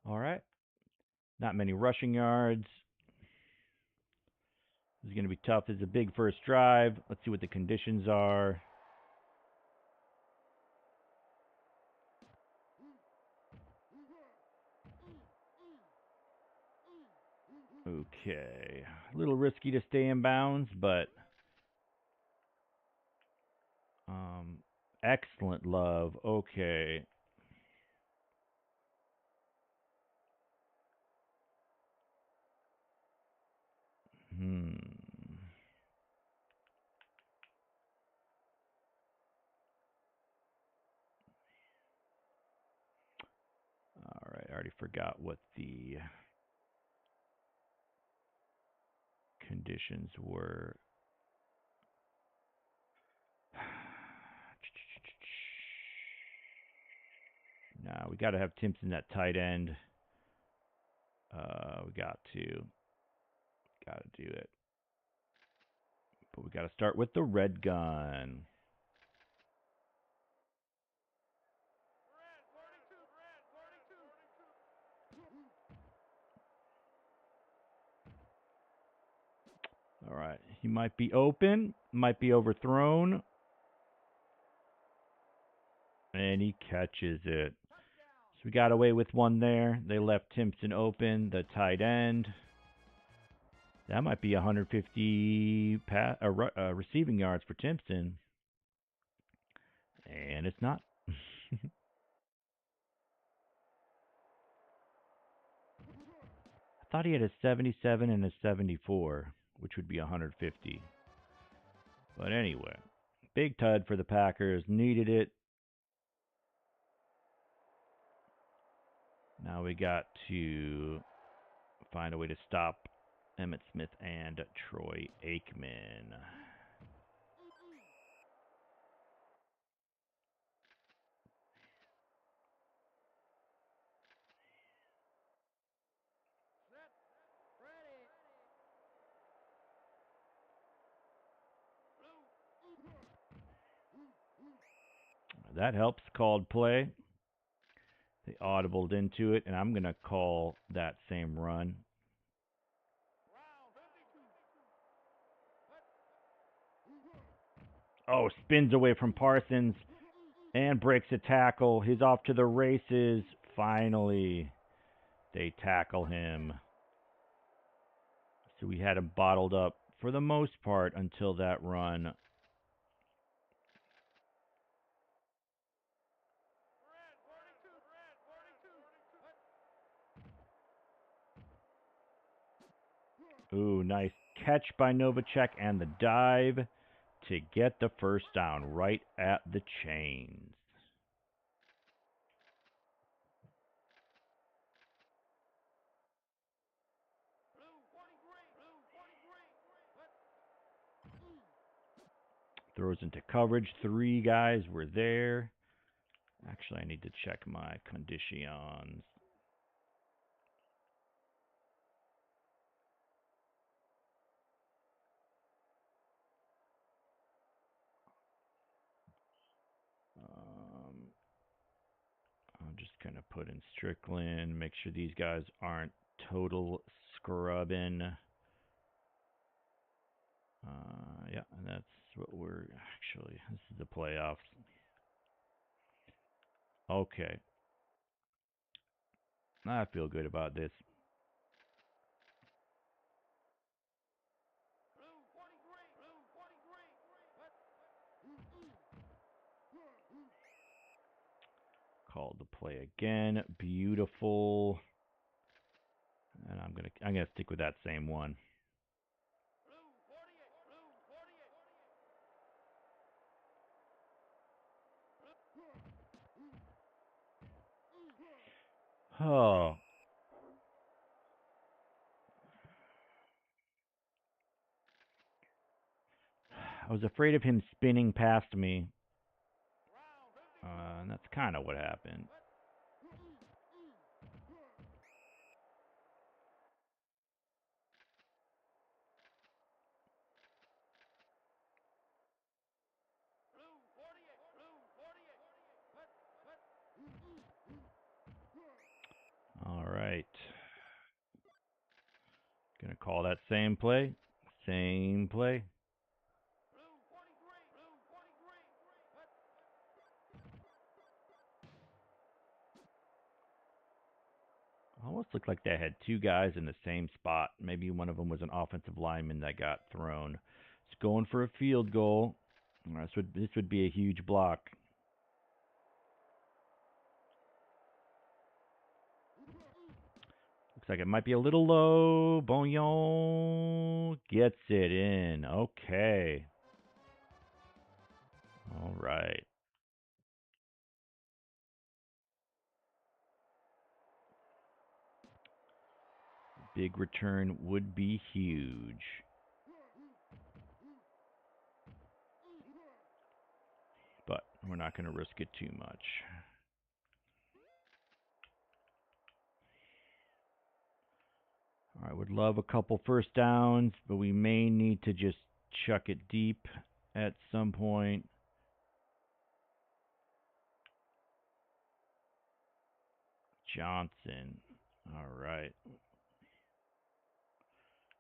All right. Not many rushing yards. This is going to be tough. This is a big first drive. Let's see what the conditions are. Okay. A little risky to stay in bounds, but excellent love. Okay. All right. I already forgot what the conditions were. Now we got to have Timpson at tight end. We got to do it. But we got to start with the red gun. All right. He might be open, might be overthrown. And he catches it. So we got away with one there. They left Timpson open, the tight end. That might be 150 receiving yards for Timpson. And it's not. I thought he had a 77 and a 74, which would be 150. But anyway, big tud for the Packers. Needed it. Now we got to find a way to stop Emmitt Smith and Troy Aikman. That helps. Called play. They audibled into it, and I'm going to call that same run. Oh, spins away from Parsons and breaks a tackle. He's off to the races. Finally, they tackle him. So we had him bottled up for the most part until that run. Ooh, nice catch by Novacek and the dive to get the first down right at the chains. Throws into coverage. 3 guys were there. Actually, I need to check my conditions. I'm just going to put in Strickland, make sure these guys aren't total scrubbing. Yeah, and that's what we're actually, this is the playoffs. Okay. I feel good about this. Call the play again. Beautiful. And I'm gonna stick with that same one. Oh. I was afraid of him spinning past me. And that's kind of what happened. All right. Gonna call that same play. Same play. Almost looked like they had 2 guys in the same spot. Maybe one of them was an offensive lineman that got thrown. It's going for a field goal. This would be a huge block. Looks like it might be a little low. Bouillon gets it in. Okay. All right. Big return would be huge. But we're not going to risk it too much. I would love a couple first downs, but we may need to just chuck it deep at some point. Johnson. All right.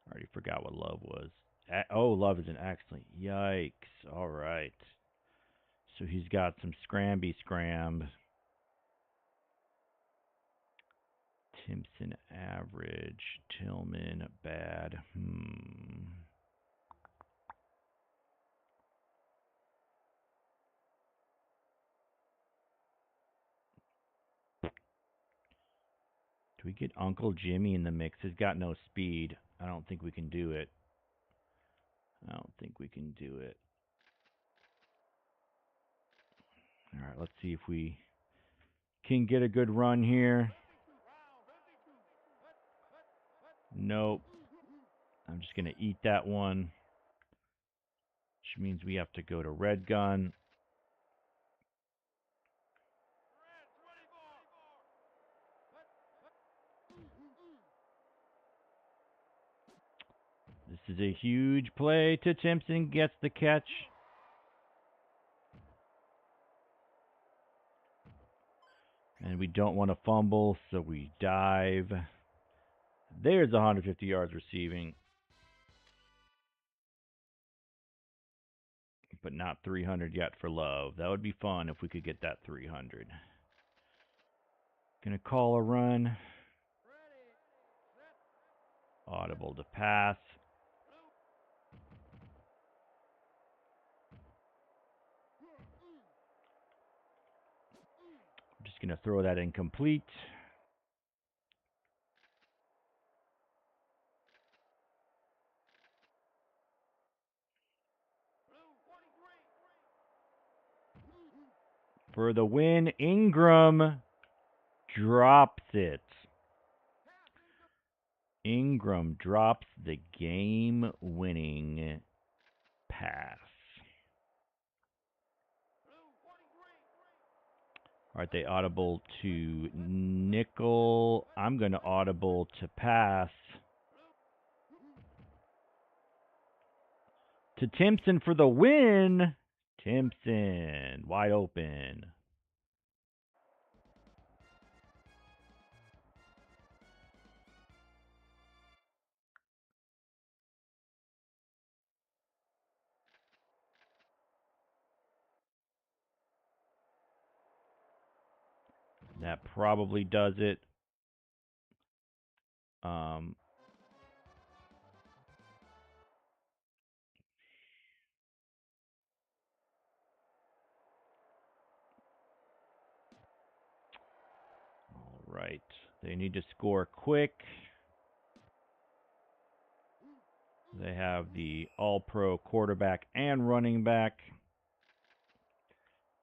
I already forgot what Love was. Oh, Love is an excellent. Yikes. All right. So he's got some scramby scram. Timpson average. Tillman bad. Do we get Uncle Jimmy in the mix? He's got no speed. I don't think we can do it. All right, let's see if we can get a good run here. Nope. I'm just going to eat that one, which means we have to go to red gun. This is a huge play to Timpson. Gets the catch. And we don't want to fumble, so we dive. There's 150 yards receiving. but not 300 yet for love. That would be fun if we could get that 300. Gonna call a run. Audible to pass. I'm just gonna throw that incomplete. For the win, Ingram drops it. Ingram drops the game-winning pass. Aren't they audible to nickel? I'm going to audible to pass. To Timpson for the win. Timpson, wide open. That probably does it. All right. They need to score quick. They have the all-pro quarterback and running back.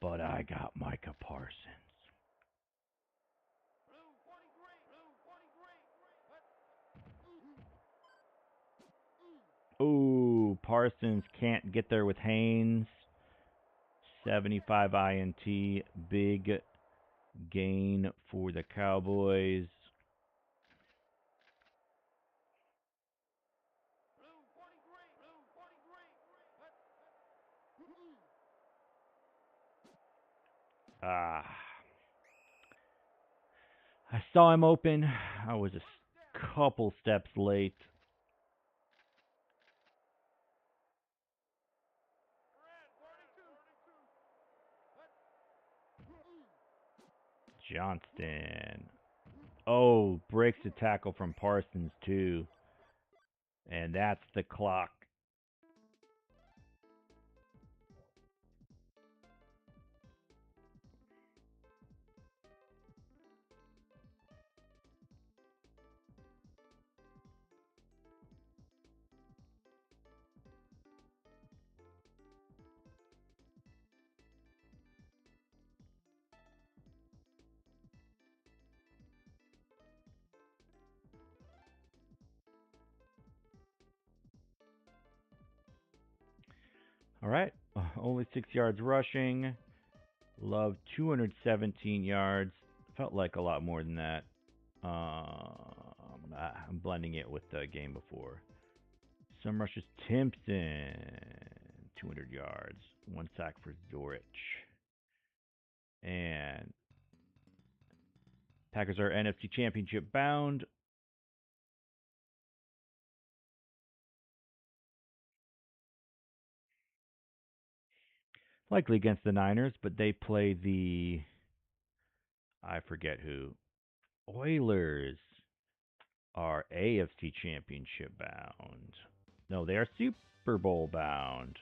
But I got Micah Parsons. Ooh, Parsons can't get there with Haynes. 75 INT. Big gain for the Cowboys. I saw him open. I was a couple steps late. Johnston. Oh, breaks the tackle from Parsons, too. And that's the clock. All right. Only 6 yards rushing. Love 217 yards. Felt like a lot more than that. I'm blending it with the game before. Some rushes. Timpson. 200 yards. 1 sack for Zorich. And Packers are NFC Championship bound. Likely against the Niners, but they play the, I forget who. Oilers are AFC Championship bound. No, they are Super Bowl bound.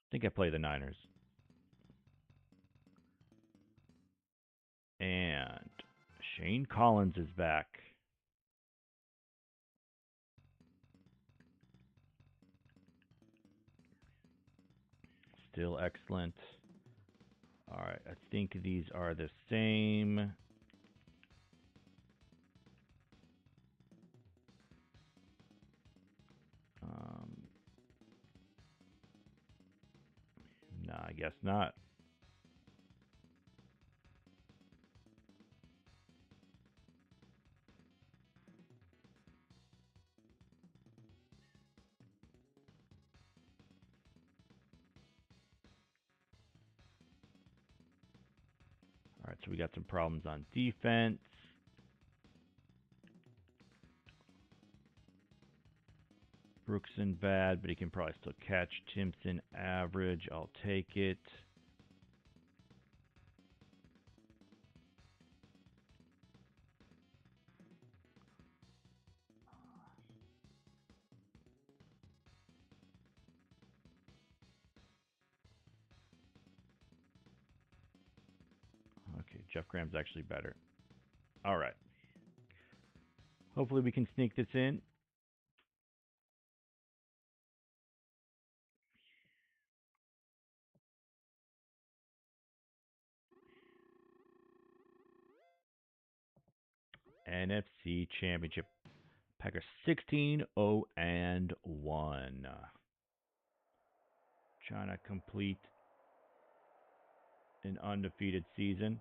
I think I play the Niners. And Shane Collins is back. Still excellent. All right, I think these are the same. No, I guess not. All right, so we got some problems on defense. Brookson bad, but he can probably still catch. Timpson average. I'll take it. Okay, Jeff Graham's actually better. All right. Hopefully we can sneak this in. NFC Championship. Packers 16-0-1. Trying to complete an undefeated season.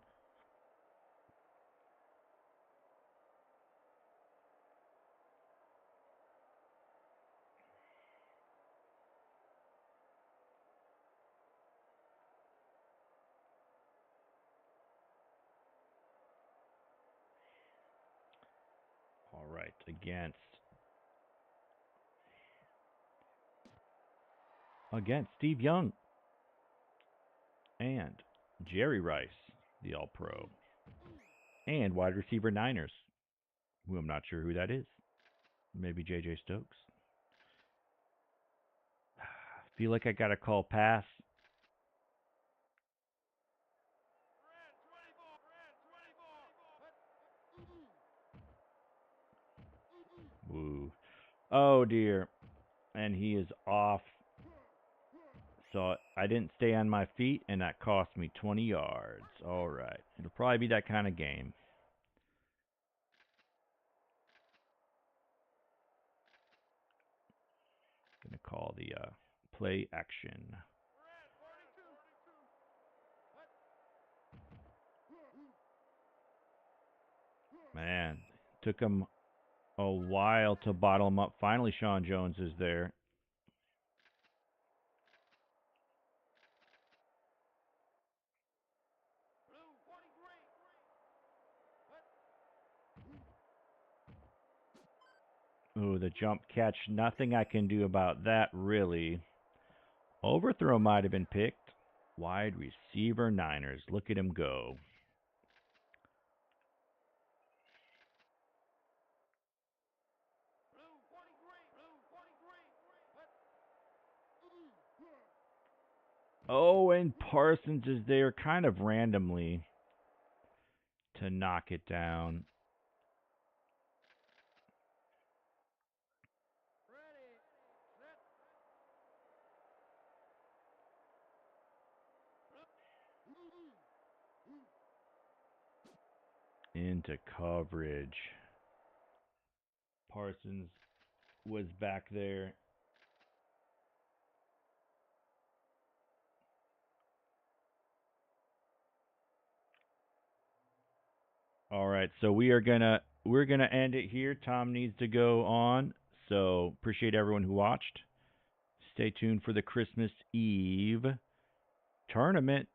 All right, against Steve Young and Jerry Rice, the All-Pro, and wide receiver Niners, who I'm not sure who that is. Maybe J.J. Stokes. Feel like I got to call pass. Woo. Oh, dear. And he is off. So I didn't stay on my feet, and that cost me 20 yards. All right. It'll probably be that kind of game. Going to call the play action. Man, took him a while to bottle him up. Finally, Sean Jones is there. Ooh, the jump catch. Nothing I can do about that, really. Overthrow might have been picked. Wide receiver Niners. Look at him go. Oh, and Parsons is there kind of randomly to knock it down. Into coverage. Parsons was back there. All right, so we're gonna end it here. Tom needs to go on, so appreciate everyone who watched. Stay tuned for the Christmas Eve tournament.